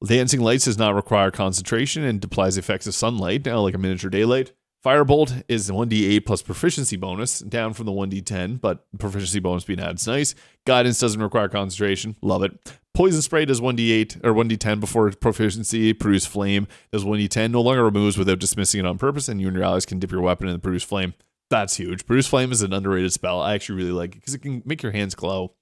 Dancing Lights does not require concentration and applies the effects of sunlight, now like a miniature daylight. Firebolt is 1d8 plus proficiency bonus, down from the 1d10, but proficiency bonus being added is nice. Guidance doesn't require concentration, love it. Poison Spray does 1d8 or 1d10 before proficiency. Produce Flame does 1d10, no longer removes without dismissing it on purpose, and you and your allies can dip your weapon in the Produce Flame. That's huge. Produce Flame is an underrated spell. I actually really like it because it can make your hands glow.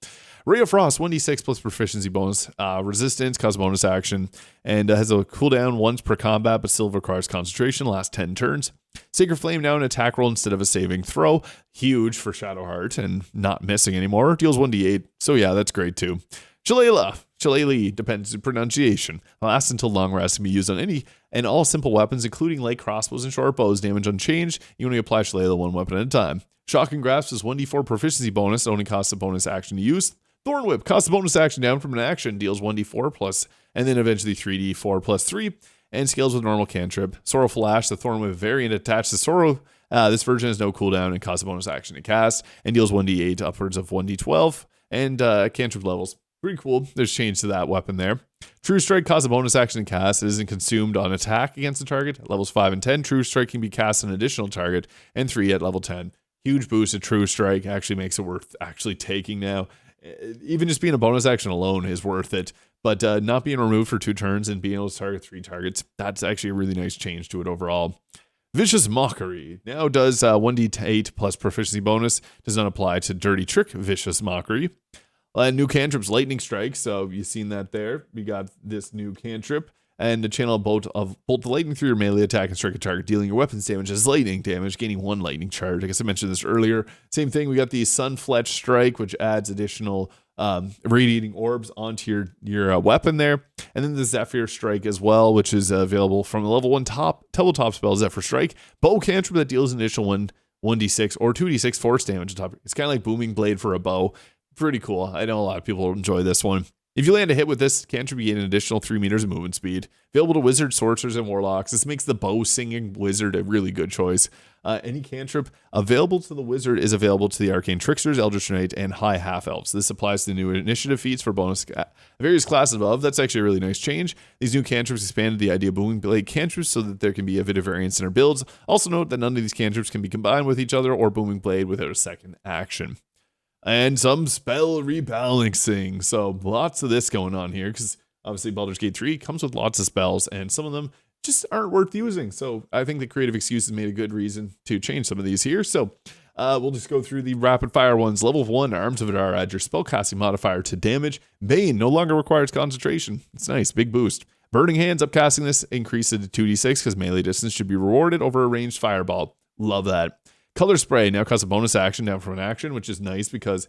Ray of Frost, 1d6 plus proficiency bonus, resistance, cause bonus action, and has a cooldown once per combat, but still requires concentration, lasts 10 turns. Sacred Flame, now an attack roll instead of a saving throw. Huge for Shadowheart and not missing anymore. Deals 1d8, so yeah, that's great too. Shillelagh, depends on pronunciation. Lasts until long rest and be used on any and all simple weapons, including light crossbows and short bows. Damage unchanged. You only apply Shillelagh 1 weapon at a time. Shocking Grasp is 1d4 proficiency bonus. It only costs a bonus action to use. Thorn Whip costs a bonus action down from an action, deals 1d4 plus, and then eventually 3d4 plus 3, and scales with normal cantrip. Sorrowful Ash, the Thorn Whip variant attached to Sorrow. This version has no cooldown and costs a bonus action to cast, and deals 1d8 upwards of 1d12, and cantrip levels. Pretty cool. There's change to that weapon there. True Strike costs a bonus action to cast. It isn't consumed on attack against the target. At levels 5 and 10, True Strike can be cast on an additional target, and 3 at level 10. Huge boost to True Strike. Actually makes it worth actually taking now. Even just being a bonus action alone is worth it, but not being removed for 2 turns and being able to target 3 targets, that's actually a really nice change to it overall. Vicious Mockery now does 1d8 plus proficiency bonus, does not apply to Dirty Trick Vicious Mockery. New cantrips, Lightning Strike, so you've seen that there. We got this new cantrip, and the channel bolt the lightning through your melee attack and strike a target, dealing your weapons damage as lightning damage, gaining 1 lightning charge. I guess I mentioned this earlier. Same thing, we got the Sunfletched Strike, which adds additional radiating orbs onto your weapon there. And then the Zephyr Strike as well, which is available from the level 1 tabletop spell, Zephyr Strike. Bow cantrip that deals an initial 1d6 or 2d6 force damage on top. It's kind of like Booming Blade for a bow. Pretty cool. I know a lot of people enjoy this one. If you land a hit with this, Cantrip, you gain an additional 3 meters of movement speed. Available to wizards, sorcerers, and warlocks. This makes the bow singing wizard a really good choice. Any cantrip available to the wizard is available to the arcane tricksters, eldritch knight, and high half elves. This applies to the new initiative feats for bonus various classes above. That's actually a really nice change. These new cantrips expanded the idea of booming blade cantrips so that there can be a bit of variance in our builds. Also note that none of these cantrips can be combined with each other or booming blade without a second action. And some spell rebalancing. So lots of this going on here because obviously Baldur's Gate 3 comes with lots of spells and some of them just aren't worth using. So I think the Creative Excuses made a good reason to change some of these here. So we'll just go through the rapid fire ones. Level 1, Arms of Adar, add your spellcasting modifier to damage. Bane no longer requires concentration. It's nice, big boost. Burning Hands, upcasting this, increase it to 2d6 because melee distance should be rewarded over a ranged fireball. Love that. Color Spray now costs a bonus action down from an action, which is nice because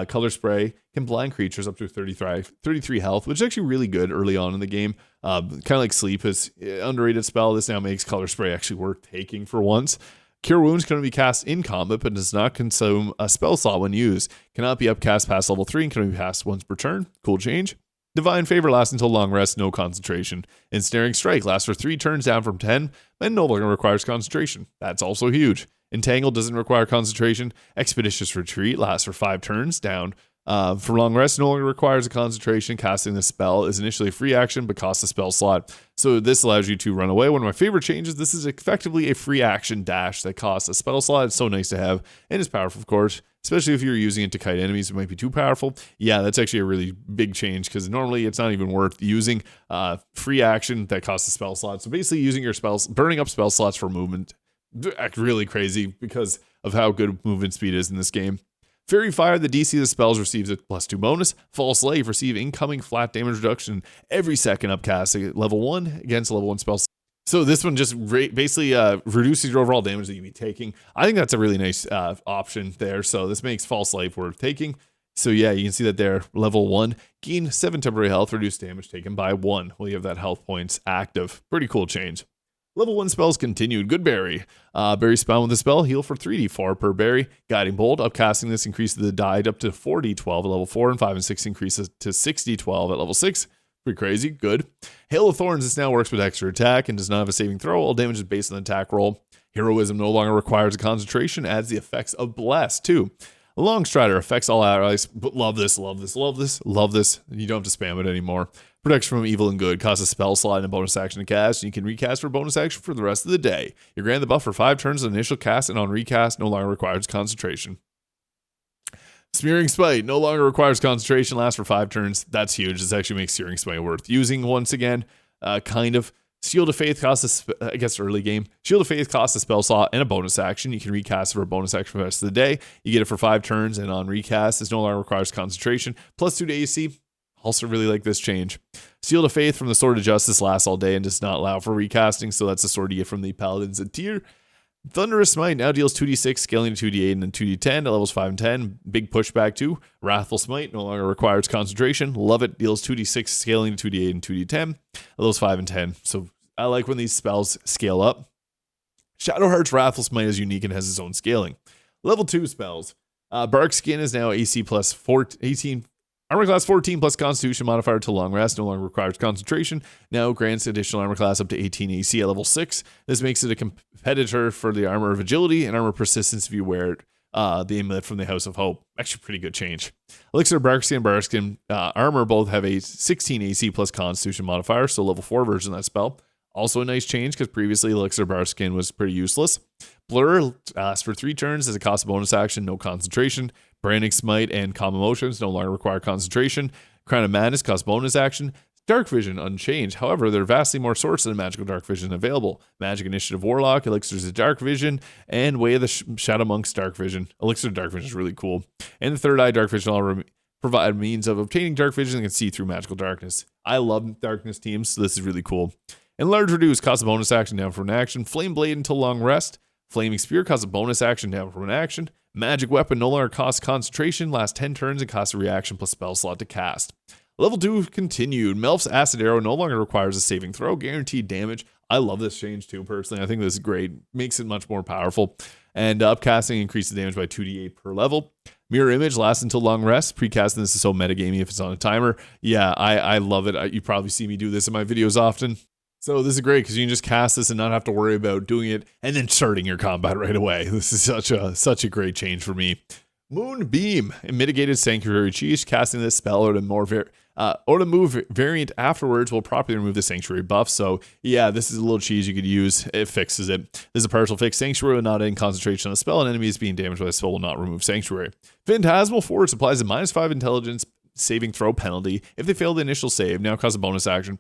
Color Spray can blind creatures up to 33 health, which is actually really good early on in the game. Kind of like Sleep is an underrated spell. This now makes Color Spray actually worth taking for once. Cure Wounds can only be cast in combat, but does not consume a spell slot when used. Cannot be upcast past level 3 and can only be cast once per turn. Cool change. Divine Favor lasts until long rest, no concentration. Ensnaring Strike lasts for 3 turns down from 10, and no longer requires concentration. That's also huge. Entangle doesn't require concentration. Expeditious Retreat lasts for 5 turns down. For long rest, no longer requires a concentration. Casting the spell is initially a free action, but costs a spell slot. So this allows you to run away. One of my favorite changes, this is effectively a free action dash that costs a spell slot. It's so nice to have, and it's powerful, of course, especially if you're using it to kite enemies who might be too powerful. Yeah, that's actually a really big change because normally it's not even worth using free action that costs a spell slot. So basically using your spells, burning up spell slots for movement, really crazy because of how good movement speed is in this game. Fairy Fire, the DC of the spells receives a +2 bonus. False Slave, receive incoming flat damage reduction every second upcast at level 1 against level 1 spells. So this one just basically reduces your overall damage that you be taking. I think that's a really nice option there. So this makes False Slave worth taking. So yeah, you can see that there, level 1, gain 7 temporary health, reduce damage taken by 1 while you have that health points active. Pretty cool change. Level 1 spells continued. Good Berry. Berry spawn with the spell. Heal for 3d4 per berry. Guiding Bolt. Upcasting this increases the die up to 4d12 at level 4, and 5 and 6 increases to 6d12 at level 6. Pretty crazy. Good. Hail of Thorns. This now works with extra attack and does not have a saving throw. All damage is based on the attack roll. Heroism no longer requires a concentration. Adds the effects of Bless too. Longstrider affects all allies, but love this, love this, love this, love this. You don't have to spam it anymore. Protection from evil and good, costs a spell slot and a bonus action to cast, and you can recast for bonus action for the rest of the day. You're granted the buff for 5 turns on initial cast, and on recast, no longer requires concentration. Smearing Smite no longer requires concentration, lasts for 5 turns. That's huge. This actually makes Searing Smite worth using once again, kind of. Shield of Faith costs I guess early game. Shield of Faith costs a spell slot and a bonus action. You can recast for a bonus action for the rest of the day. You get it for 5 turns, and on recast, this no longer requires concentration. +2 to AC. Also really like this change. Shield of Faith from the Sword of Justice lasts all day and does not allow for recasting, so that's a sword you get from the Paladins at tier. Thunderous Smite now deals 2d6, scaling to 2d8 and then 2d10 at levels 5 and 10. Big pushback too. Wrathful Smite no longer requires concentration. Love it. Deals 2d6, scaling to 2d8 and 2d10 at levels 5 and 10. So I like when these spells scale up. Shadowheart's Wrathful Smite is unique and has its own scaling. Level 2 spells. Bark Skin is now AC plus 18. Armor class 14 plus Constitution modifier to long rest, no longer requires concentration. Now grants additional armor class up to 18 AC at level 6. This makes it a competitor for the armor of agility and armor persistence if you wear it. The amulet from the House of Hope. Actually, pretty good change. Elixir, Barkskin, and Barkskin armor both have a 16 AC plus Constitution modifier, so level 4 version of that spell. Also a nice change because previously Elixir Barskin was pretty useless. Blur lasts for 3 turns as a cost bonus action, no concentration. Branding Smite and Calm Emotions no longer require concentration. Crown of Madness costs bonus action. Dark Vision unchanged. However, there are vastly more sources of magical Dark Vision available. Magic Initiative Warlock, Elixirs of Dark Vision, and Way of the Shadow Monk's Dark Vision. Elixir of Dark Vision is really cool. And the Third Eye Dark Vision all provide means of obtaining dark vision and can see through magical darkness. I love darkness teams, so this is really cool. Enlarge Reduce costs a bonus action down from an action. Flame Blade until long rest. Flaming Spear costs a bonus action down from an action. Magic Weapon no longer costs concentration, lasts 10 turns, and costs a reaction plus spell slot to cast. Level 2 continued. Melf's Acid Arrow no longer requires a saving throw, guaranteed damage. I love this change too, personally. I think this is great. Makes it much more powerful. And upcasting increases damage by 2d8 per level. Mirror Image lasts until long rest. Precasting this is so metagamey if it's on a timer. Yeah, I love it. You probably see me do this in my videos often. So this is great because you can just cast this and not have to worry about doing it and then starting your combat right away. This is such a great change for me. Moonbeam, a mitigated Sanctuary Cheese. Casting this spell or to move variant afterwards will properly remove the Sanctuary buff. So yeah, this is a little cheese you could use. It fixes it. This is a partial fix. Sanctuary will not end concentration on the spell, and enemies being damaged by the spell will not remove Sanctuary. Phantasmal Force applies a -5 intelligence saving throw penalty if they fail the initial save. Now costs a bonus action.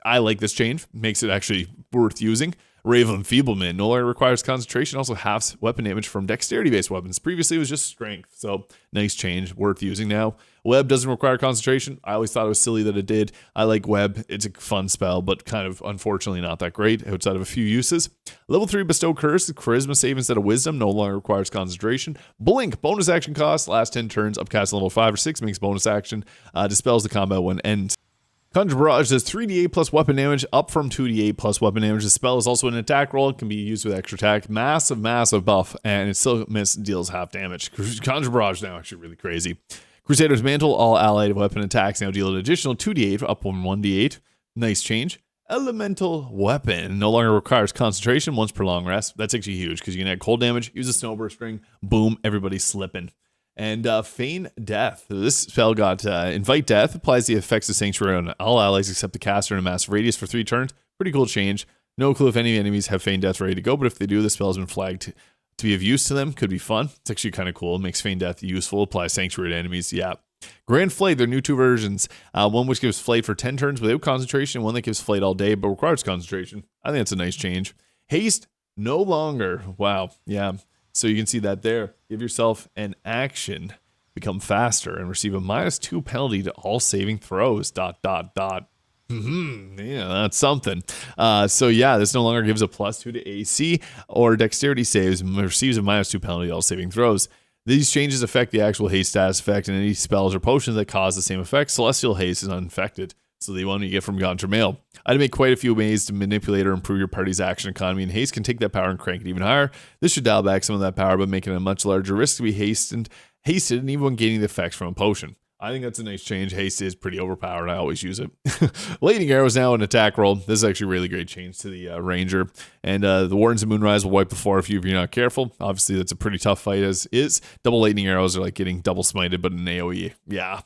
I like this change. Makes it actually worth using. Rave of Enfeeblement no longer requires concentration, also halves weapon damage from dexterity-based weapons. Previously, it was just strength, so nice change, worth using now. Web doesn't require concentration. I always thought it was silly that it did. I like Web. It's a fun spell, but kind of unfortunately not that great outside of a few uses. Level 3 Bestow Curse, Charisma save instead of Wisdom, no longer requires concentration. Blink, bonus action cost, last 10 turns, upcast level 5 or 6, makes bonus action, dispels the combat when ends. Conjure Barrage does 3d8 plus weapon damage, up from 2d8 plus weapon damage. The spell is also an attack roll. It can be used with extra attack. Massive buff, and it still deals half damage. Conjure Barrage now actually really crazy. Crusader's Mantle, all allied weapon attacks now deal an additional 2d8, up from 1d8. Nice change. Elemental Weapon no longer requires concentration once per long rest. That's actually huge because you can add cold damage, use a Snowburst Ring, boom, everybody's slipping. And Feign Death. This spell got Invite Death. Applies the effects of Sanctuary on all allies except the caster in a massive radius for 3 turns. Pretty cool change. No clue if any enemies have Feign Death ready to go, but if they do, the spell has been flagged to be of use to them. Could be fun. It's actually kind of cool. It makes Feign Death useful. Applies Sanctuary to enemies. Yeah. Grand Flight, there are new 2 versions. One which gives Flight for 10 turns without concentration. One that gives Flight all day but requires concentration. I think that's a nice change. Haste, no longer. Wow. Yeah. So you can see that there. Give yourself an action, become faster, and receive a -2 penalty to all saving throws. ... Yeah, that's something. So yeah, this no longer gives a +2 to AC or dexterity saves and receives a -2 penalty to all saving throws. These changes affect the actual haste status effect, and any spells or potions that cause the same effect. Celestial Haste is unaffected. So the one you get from Gauntr Mail. I'd make quite a few ways to manipulate or improve your party's action economy, and haste can take that power and crank it even higher. This should dial back some of that power, but make it a much larger risk to be hasted, and even when gaining the effects from a potion. I think that's a nice change. Haste is pretty overpowered. I always use it. Lightning Arrow is now an attack roll. This is actually a really great change to the Ranger. And the Wardens of Moonrise will wipe the floor if you're not careful. Obviously, that's a pretty tough fight as is. Double Lightning Arrows are like getting double smited, but in AoE. Yeah.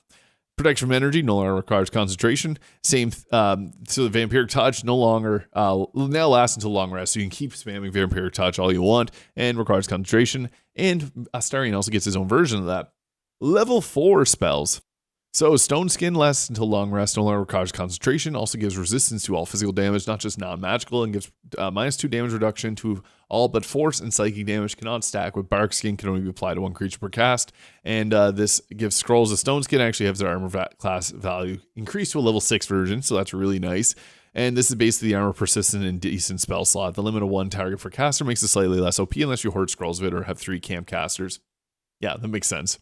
Protection from Energy no longer requires concentration. Same, so the Vampiric Touch no longer, now lasts until long rest. So you can keep spamming Vampiric Touch all you want and requires concentration. And Astarion also gets his own version of that. Level 4 spells. So Stone Skin lasts until long rest, no longer requires concentration, also gives resistance to all physical damage, not just non-magical, and gives -2 damage reduction to all but force and psychic damage. Cannot stack with Bark Skin, can only be applied to 1 creature per cast. And this gives Scrolls of Stone Skin actually has their armor class value increased to a level 6 version, so that's really nice. And this is basically the armor persistent and decent spell slot. The limit of 1 target for caster makes it slightly less OP unless you hoard Scrolls of it or have 3 camp casters. Yeah, that makes sense.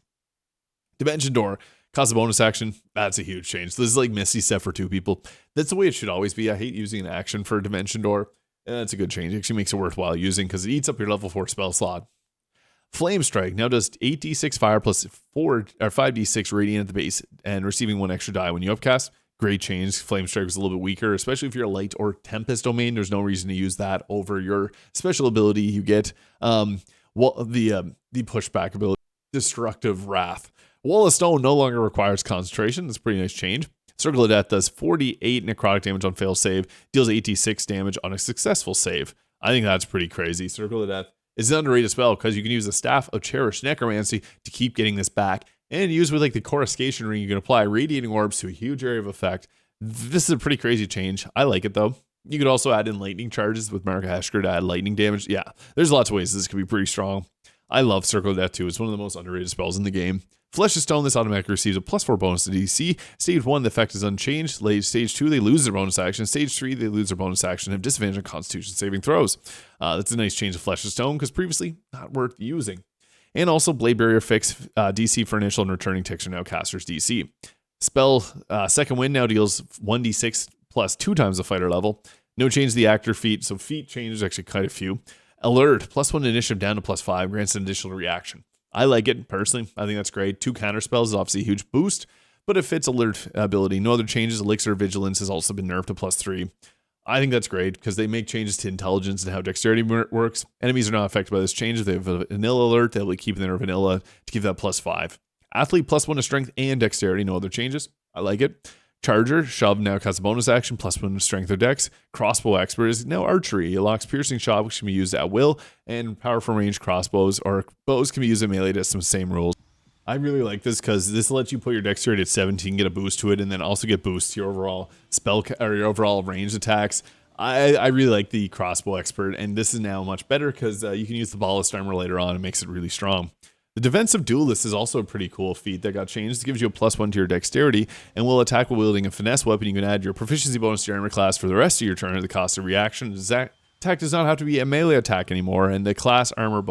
Dimension Door. Cost a bonus action. That's a huge change. So this is like Misty set for 2 people. That's the way it should always be. I hate using an action for a Dimension Door. And that's a good change. It actually makes it worthwhile using because it eats up your level 4 spell slot. Flame Strike now does 8d6 fire plus 5d6 radiant at the base and receiving 1 extra die when you upcast. Great change. Flame Strike was a little bit weaker, especially if you're a light or Tempest domain. There's no reason to use that over your special ability you get. The pushback ability, Destructive Wrath. Wall of Stone no longer requires concentration. That's a pretty nice change. Circle of Death does 48 necrotic damage on fail save, deals 86 damage on a successful save. I think that's pretty crazy. Circle of Death is an underrated spell because you can use the Staff of Cherished Necromancy to keep getting this back, and use with like the Coruscation Ring, you can apply Radiating Orbs to a huge area of effect. This is a pretty crazy change. I like it though. You could also add in Lightning Charges with Marika Heshker to add lightning damage. Yeah, there's lots of ways this could be pretty strong. I love Circle of Death too. It's one of the most underrated spells in the game. Flesh of Stone, this automatically receives a +4 bonus to DC. Stage 1, the effect is unchanged. Stage 2, they lose their bonus action. Stage 3, they lose their bonus action and have disadvantage on Constitution saving throws. That's a nice change of Flesh of Stone because previously not worth using. And also Blade Barrier fix DC for initial and returning ticks are now caster's DC. Spell Second Wind now deals 1d6 plus 2 times the fighter level. No change to the actor feat, so feat changes actually quite a few. Alert, +1 initiative down to +5, grants an additional reaction. I like it personally. I think that's great. 2 counter spells is obviously a huge boost, but it fits alert ability. No other changes. Elixir of Vigilance has also been nerfed to +3. I think that's great because they make changes to intelligence and how dexterity works. Enemies are not affected by this change. If they have a vanilla alert, they'll be keeping their vanilla to give that +5. Athlete, +1 to strength and dexterity. No other changes. I like it. Charger, shove now casts a bonus action, +1 to strength or dex. Crossbow expert is now archery. It locks piercing shot, which can be used at will, and power from range crossbows or bows can be used in melee to some same rules. I really like this because this lets you put your dexterity at 17, get a boost to it, and then also get boost to your overall spell or your overall range attacks. I really like the crossbow expert, and this is now much better because you can use the ballast armor later on. It makes it really strong. The defensive duelist is also a pretty cool feat that got changed. It gives you a +1 to your dexterity and will attack while wielding a finesse weapon. You can add your proficiency bonus to your armor class for the rest of your turn at the cost of reaction. That attack does not have to be a melee attack anymore, and the class armor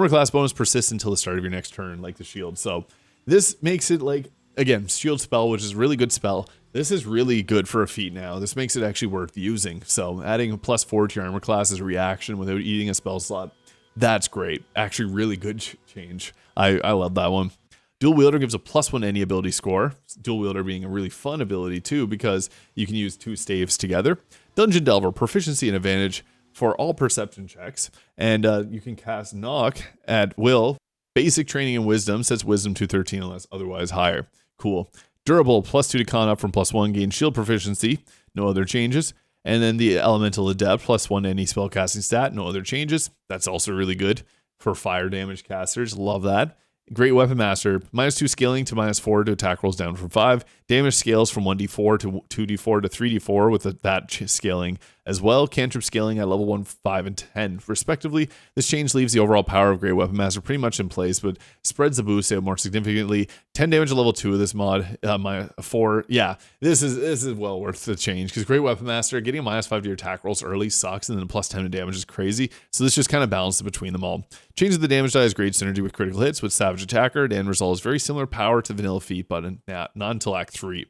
class bonus persists until the start of your next turn, like the shield. So this makes it like, again, shield spell, which is a really good spell. This is really good for a feat now. This makes it actually worth using. So adding a +4 to your armor class as a reaction without eating a spell slot, that's great. Actually, really good change. I love that one. Dual Wielder gives a +1 any ability score. Dual Wielder being a really fun ability too because you can use 2 staves together. Dungeon Delver, proficiency and advantage for all perception checks. And you can cast Knock at will. Basic training and wisdom sets wisdom to 13 unless otherwise higher. Cool. Durable, +2 to con up from +1, gain shield proficiency. No other changes. And then the Elemental Adept, +1 any spellcasting stat. No other changes. That's also really good for fire damage casters. Love that. Great Weapon Master, -2 scaling to -4 to attack rolls down from 5. Damage scales from 1d4 to 2d4 to 3d4 with that scaling as well. Cantrip scaling at level 1, 5, and 10 respectively. This change leaves the overall power of Great Weapon Master pretty much in place, but spreads the boost out more significantly. 10 damage at level 2 of this mod, -4. Yeah, this is well worth the change because Great Weapon Master getting a -5 to your attack rolls early sucks, and then +10 to damage is crazy. So this just kind of balances between them all. Changes the damage die has great synergy with critical hits with Savage Attacker. The end result is very similar power to Vanilla Feat, but not until Act 3.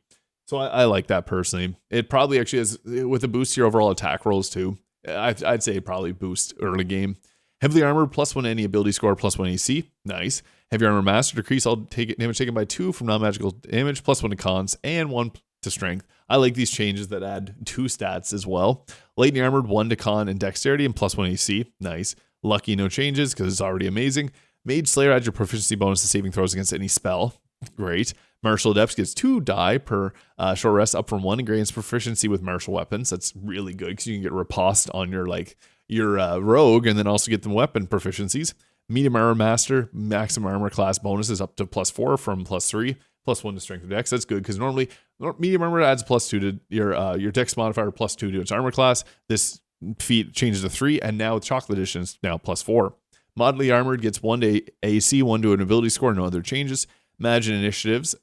So I like that personally. It probably actually has, with a boost to your overall attack rolls too. I'd say it probably boost early game. Heavily armored, +1 any ability score, +1 AC. Nice. Heavy armor master, decrease all damage taken by 2 from non-magical damage, +1 to cons, and 1 to strength. I like these changes that add 2 stats as well. Lightning armored, 1 to con and dexterity, and +1 AC. Nice. Lucky, no changes because it's already amazing. Mage Slayer adds your proficiency bonus to saving throws against any spell. Great. Martial Adept gets 2 die per short rest up from 1 and gains proficiency with martial weapons. That's really good because you can get riposte on your rogue and then also get the weapon proficiencies. Medium Armor Master, maximum armor class bonuses up to +4 from +3, +1 to strength of dex. That's good because normally medium armor adds +2 to your dex modifier, +2 to its armor class. This feat changes to 3, and now with Chocolate Edition it's now +4. Moderately Armored gets 1 to AC, 1 to an ability score, no other changes. Magic initiatives,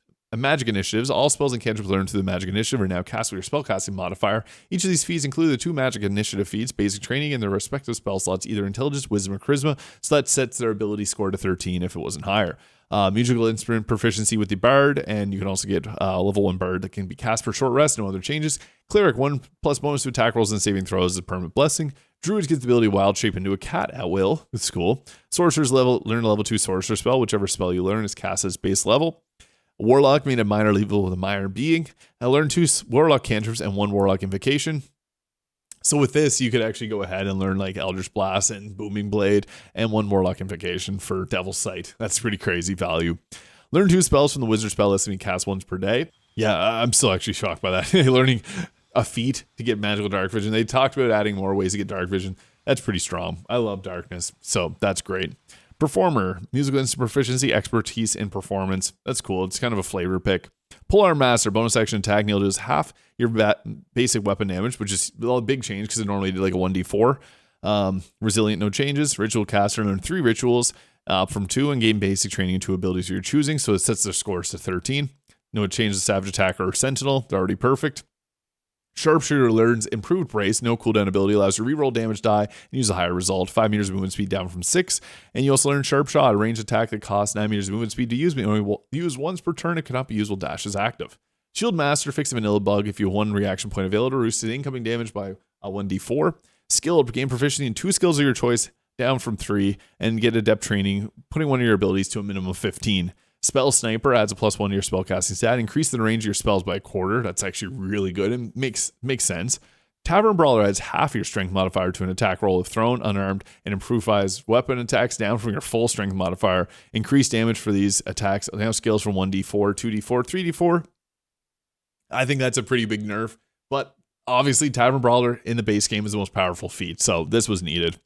all spells and cantrips learned through the magic initiative are now cast with your spellcasting modifier. Each of these feats include the 2 magic initiative feats, basic training, and their respective spell slots, either intelligence, wisdom, or charisma, so that sets their ability score to 13 if it wasn't higher. Musical instrument proficiency with the bard, and you can also get level 1 bard that can be cast for short rest, no other changes. Cleric, 1+ bonus to attack rolls and saving throws is a permanent blessing. Druid gets the ability wild shape into a cat at will. It's cool. Sorcerer's learn a level 2 sorcerer spell. Whichever spell you learn is cast as base level. Warlock made a minor level with a minor being. I learned 2 Warlock cantrips and 1 Warlock invocation. So with this, you could actually go ahead and learn like Eldritch Blast and Booming Blade and 1 Warlock invocation for Devil's Sight. That's pretty crazy value. Learn 2 spells from the wizard spell list and you cast once per day. Yeah, I'm still actually shocked by that. Learning a feat to get magical dark vision. They talked about adding more ways to get dark vision. That's pretty strong. I love darkness, so that's great. Performer, musical instrument proficiency, expertise in performance. That's cool. It's kind of a flavor pick. Polearm Master, bonus action attack, needle does half your basic weapon damage, which is a big change because it normally did like a 1d4. Resilient, no changes. Ritual Caster, learn 3 rituals from 2 and gain basic training in 2 abilities you're choosing, so it sets their scores to 13. No change to Savage Attacker or Sentinel. They're already perfect. Sharpshooter learns improved brace, no cooldown ability, allows you to reroll damage die and use a higher result. 5 meters of movement speed down from 6. And you also learn Sharp Shot, a ranged attack that costs 9 meters of movement speed to use, but only use once per turn. It cannot be used while dash is active. Shield Master, fix a vanilla bug if you have 1 reaction point available to reduce incoming damage by a 1d4. Skilled, gain proficiency in 2 skills of your choice, down from 3, and get adept training, putting one of your abilities to a minimum of 15. Spell Sniper adds a +1 to your spellcasting stat. Increase the range of your spells by a quarter. That's actually really good and makes sense. Tavern Brawler adds half your strength modifier to an attack roll if thrown, unarmed, and improves weapon attacks down from your full strength modifier. Increase damage for these attacks. Now scales from 1d4, 2d4, 3d4. I think that's a pretty big nerf, but obviously Tavern Brawler in the base game is the most powerful feat, so this was needed.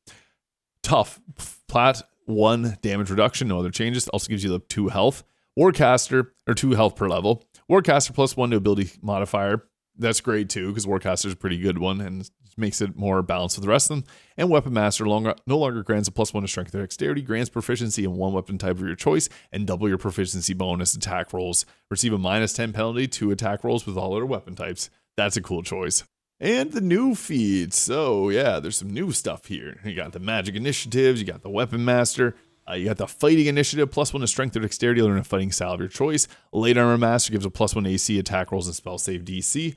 Tough. Plat 1 damage reduction, no other changes. Also gives you the 2 health. Warcaster, or 2 health per level. Warcaster +1 to ability modifier. That's great too, because Warcaster is a pretty good one and makes it more balanced with the rest of them. And Weapon Master no longer grants a +1 to strength or dexterity, grants proficiency in one weapon type of your choice, and double your proficiency bonus attack rolls. Receive a -10 penalty to attack rolls with all other weapon types. That's a cool choice. And the new feats. So yeah, there's some new stuff here. You got the magic initiatives, you got the Weapon Master, you got the fighting initiative, +1 to strength or dexterity, learn a fighting style of your choice. Late Armor Master gives a +1 AC attack rolls and spell save DC.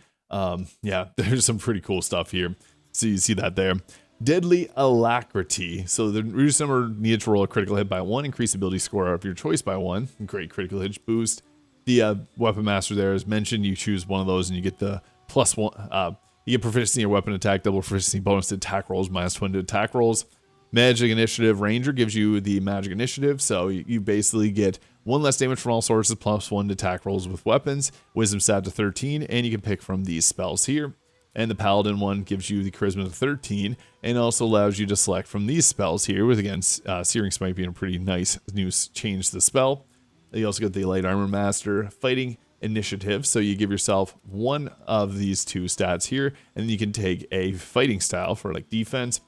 Yeah, there's some pretty cool stuff here. So you see that there. Deadly Alacrity. So the reduced number needed to roll a critical hit by 1, increase ability score of your choice by 1. Great critical hit boost. The Weapon Master there, as mentioned, you choose one of those and you get the +1. You get proficiency in your weapon attack, double proficiency bonus to attack rolls, -1 to attack rolls. Magic Initiative Ranger gives you the Magic Initiative, so you basically get 1 less damage from all sources, +1 to attack rolls with weapons, Wisdom stat to 13, and you can pick from these spells here. And the Paladin one gives you the Charisma to 13, and also allows you to select from these spells here, with again, Searing Smite being a pretty nice new change to the spell. You also get the Light Armor Master Fighting Initiative, so you give yourself one of these 2 stats here, and then you can take a fighting style for like defense.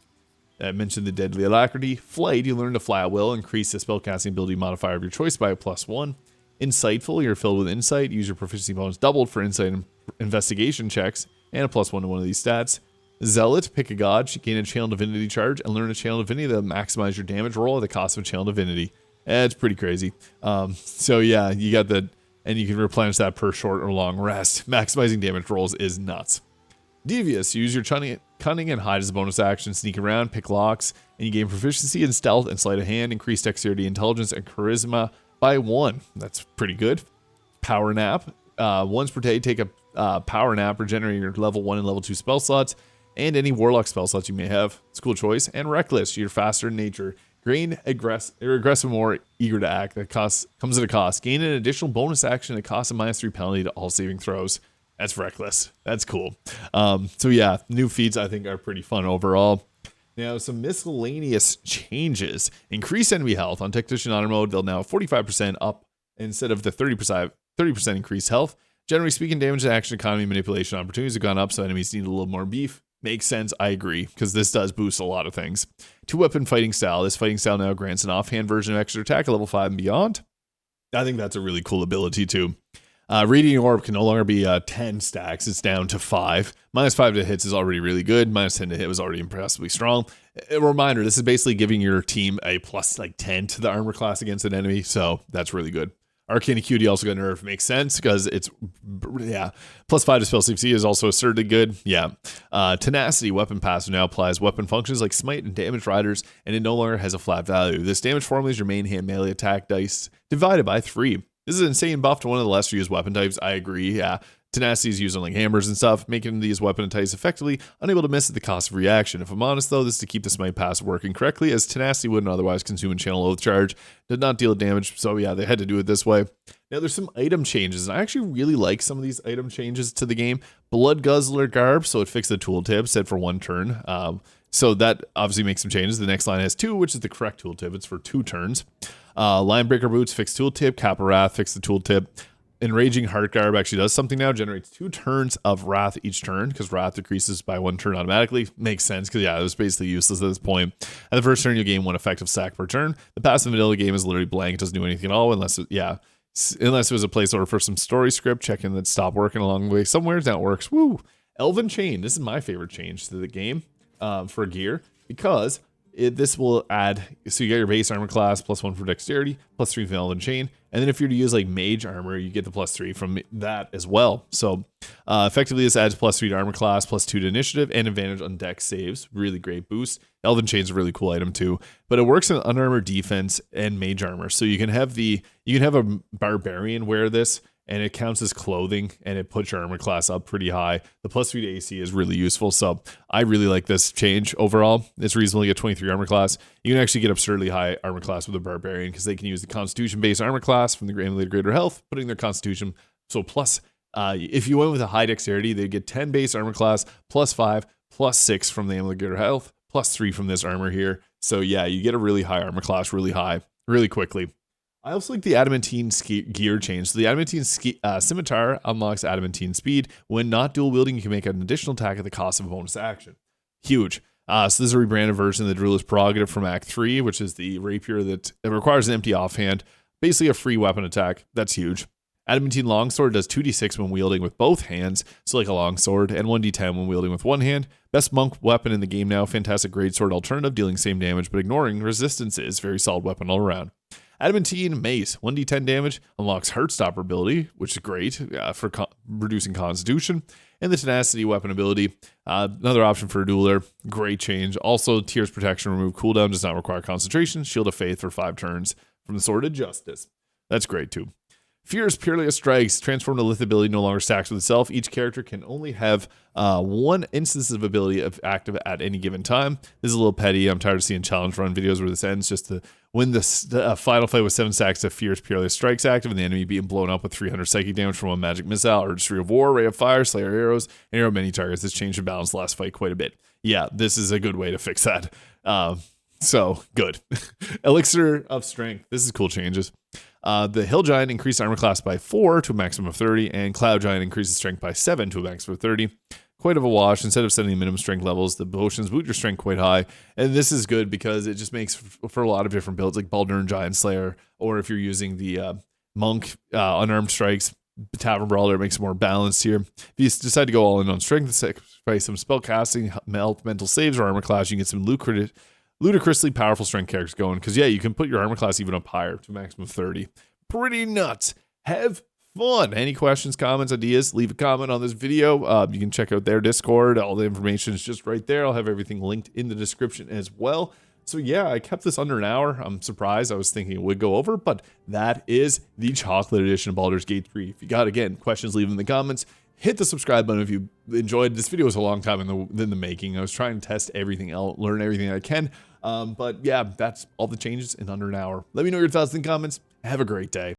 I mentioned the Deadly Alacrity. Flight, you learn to fly at will, increase the spellcasting ability modifier of your choice by a +1. Insightful, you're filled with insight, use your proficiency bonus doubled for insight and investigation checks, and a +1 to one of these stats. Zealot, pick a god, you gain a Channel Divinity charge, and learn a Channel Divinity that maximize your damage roll at the cost of a Channel Divinity. It's pretty crazy. So yeah, you got the, and you can replenish that per short or long rest. Maximizing damage rolls is nuts. Devious, use your cunning and hide as a bonus action, sneak around, pick locks, and you gain proficiency in stealth and sleight of hand, increase dexterity, intelligence, and charisma by 1. That's pretty good. Power Nap, once per day, take a power nap, regenerate your level 1 and level 2 spell slots, and any Warlock spell slots you may have. It's a cool choice. And Reckless, you're faster in nature. Gain aggressive, more eager to act. That comes at a cost. Gain an additional bonus action that costs a -3 penalty to all saving throws. That's Reckless. That's cool. So yeah, new feats I think are pretty fun overall. Now, some miscellaneous changes. Increase enemy health. On Tactician Honor mode, they'll now have 45% up instead of the 30% increased health. Generally speaking, damage and action economy manipulation opportunities have gone up, so enemies need a little more beef. Makes sense, I agree, because this does boost a lot of things. 2-weapon fighting style. This fighting style now grants an offhand version of extra attack at level 5 and beyond. I think that's a really cool ability too. Radiant Orb can no longer be 10 stacks. It's down to 5. -5 to hits is already really good. -10 to hit was already impressively strong. A reminder, this is basically giving your team a +10 to the armor class against an enemy, so that's really good. Arcane Acuity also got nerfed. Makes sense, because it's, yeah. +5 to spell CC is also assertively good. Yeah. Tenacity, weapon passive now applies weapon functions like smite and damage riders, and it no longer has a flat value. This damage formula is your main hand melee attack dice divided by 3. This is an insane buff to one of the lesser used weapon types. I agree. Yeah. Tenacity is used on like hammers and stuff, making these weapon types effectively unable to miss at the cost of reaction. If I'm honest though, this is to keep the smite pass working correctly, as Tenacity wouldn't otherwise consume and channel oath charge. Did not deal damage, so yeah, they had to do it this way. Now there's some item changes, and I actually really like some of these item changes to the game. Blood Guzzler Garb, so it fixed the tooltip, set for 1 turn. So that obviously makes some changes. The next line has 2, which is the correct tooltip. It's for 2 turns. Linebreaker Boots, fixed tooltip. Kappa Wrath, fixed the tooltip. Enraging Heart Garb actually does something now. Generates 2 turns of Wrath each turn, because Wrath decreases by 1 turn automatically. Makes sense, because yeah, it was basically useless at this point. At the first turn, you gain 1 effective sack per turn. The passive vanilla game is literally blank. It doesn't do anything at all, unless it was a placeholder for some story script. Checking that stopped working along the way somewhere. Now it works. Woo! Elven Chain. This is my favorite change to the game for gear, because this will add, so you get your base armor class, +1 for dexterity, +3 for Elven Chain, And then if you're to use like mage armor, you get the +3 from that as well. So effectively this adds +3 to armor class, +2 to initiative, and advantage on dex saves. Really great boost. Elven Chain is a really cool item too, but it works in unarmored defense and mage armor. So you can have a barbarian wear this, and it counts as clothing, and it puts your armor class up pretty high. The +3 to AC is really useful, so I really like this change overall. It's reasonable to get 23 armor class. You can actually get absurdly high armor class with a barbarian because they can use the constitution-based armor class from the Granulated Greater Health, putting their constitution. So plus, if you went with a high dexterity, they'd get 10 base armor class, +5, +6 from the Amulet Greater Health, +3 from this armor here. So yeah, you get a really high armor class really high, really quickly. I also like the Adamantine gear change. So the Adamantine Scimitar unlocks Adamantine speed. When not dual wielding, you can make an additional attack at the cost of a bonus action. Huge. So this is a rebranded version of the Druid's Prerogative from Act 3, which is the rapier that requires an empty offhand. Basically a free weapon attack. That's huge. Adamantine Longsword does 2d6 when wielding with both hands, so like a longsword, and 1d10 when wielding with one hand. Best monk weapon in the game now. Fantastic greatsword alternative, dealing same damage but ignoring resistances. Very solid weapon all around. Adamantine Mace, 1d10 damage, unlocks Heartstopper ability, which is great for reducing Constitution, and the Tenacity weapon ability, another option for a dueler, great change. Also, Tears Protection, remove cooldown, does not require concentration, Shield of Faith for 5 turns from the Sword of Justice. That's great too. Fierce Peerless Strikes, transform to Lith ability, no longer stacks with itself. Each character can only have one instance of ability active at any given time. This is a little petty. I'm tired of seeing challenge run videos where this ends. Just to win the final fight with 7 stacks of Fierce Peerless Strikes active, and the enemy being blown up with 300 psychic damage from one magic missile, or Registry of War, Ray of Fire, Slayer Arrows, and arrow many targets. This changed the balance last fight quite a bit. Yeah, this is a good way to fix that. So good. Elixir of Strength. This is cool changes. The Hill Giant increased armor class by 4 to a maximum of 30, and Cloud Giant increases strength by 7 to a maximum of 30. Quite of a wash. Instead of setting minimum strength levels, the potions boot your strength quite high, and this is good because it just makes for a lot of different builds, like Baldur and Giant Slayer, or if you're using the Monk Unarmed Strikes, Tavern Brawler, it makes it more balanced here. If you decide to go all in on strength, sacrifice some spell casting, mental saves, or armor class, you can get some ludicrously powerful strength characters going, because yeah, you can put your armor class even up higher to a maximum of 30. Pretty nuts. Have fun. Any questions, comments, ideas, leave a comment on this video. You can check out their Discord. All the information is just right there. I'll have everything linked in the description as well. So yeah, I kept this under an hour. I'm surprised. I was thinking it would go over, but that is the Chocolate Edition of Baldur's Gate 3. If you got, again, questions, leave them in the comments. Hit the subscribe button if you enjoyed. This video was a long time in the making. I was trying to test everything out, learn everything I can. But yeah, that's all the changes in under an hour. Let me know your thoughts in the comments. Have a great day.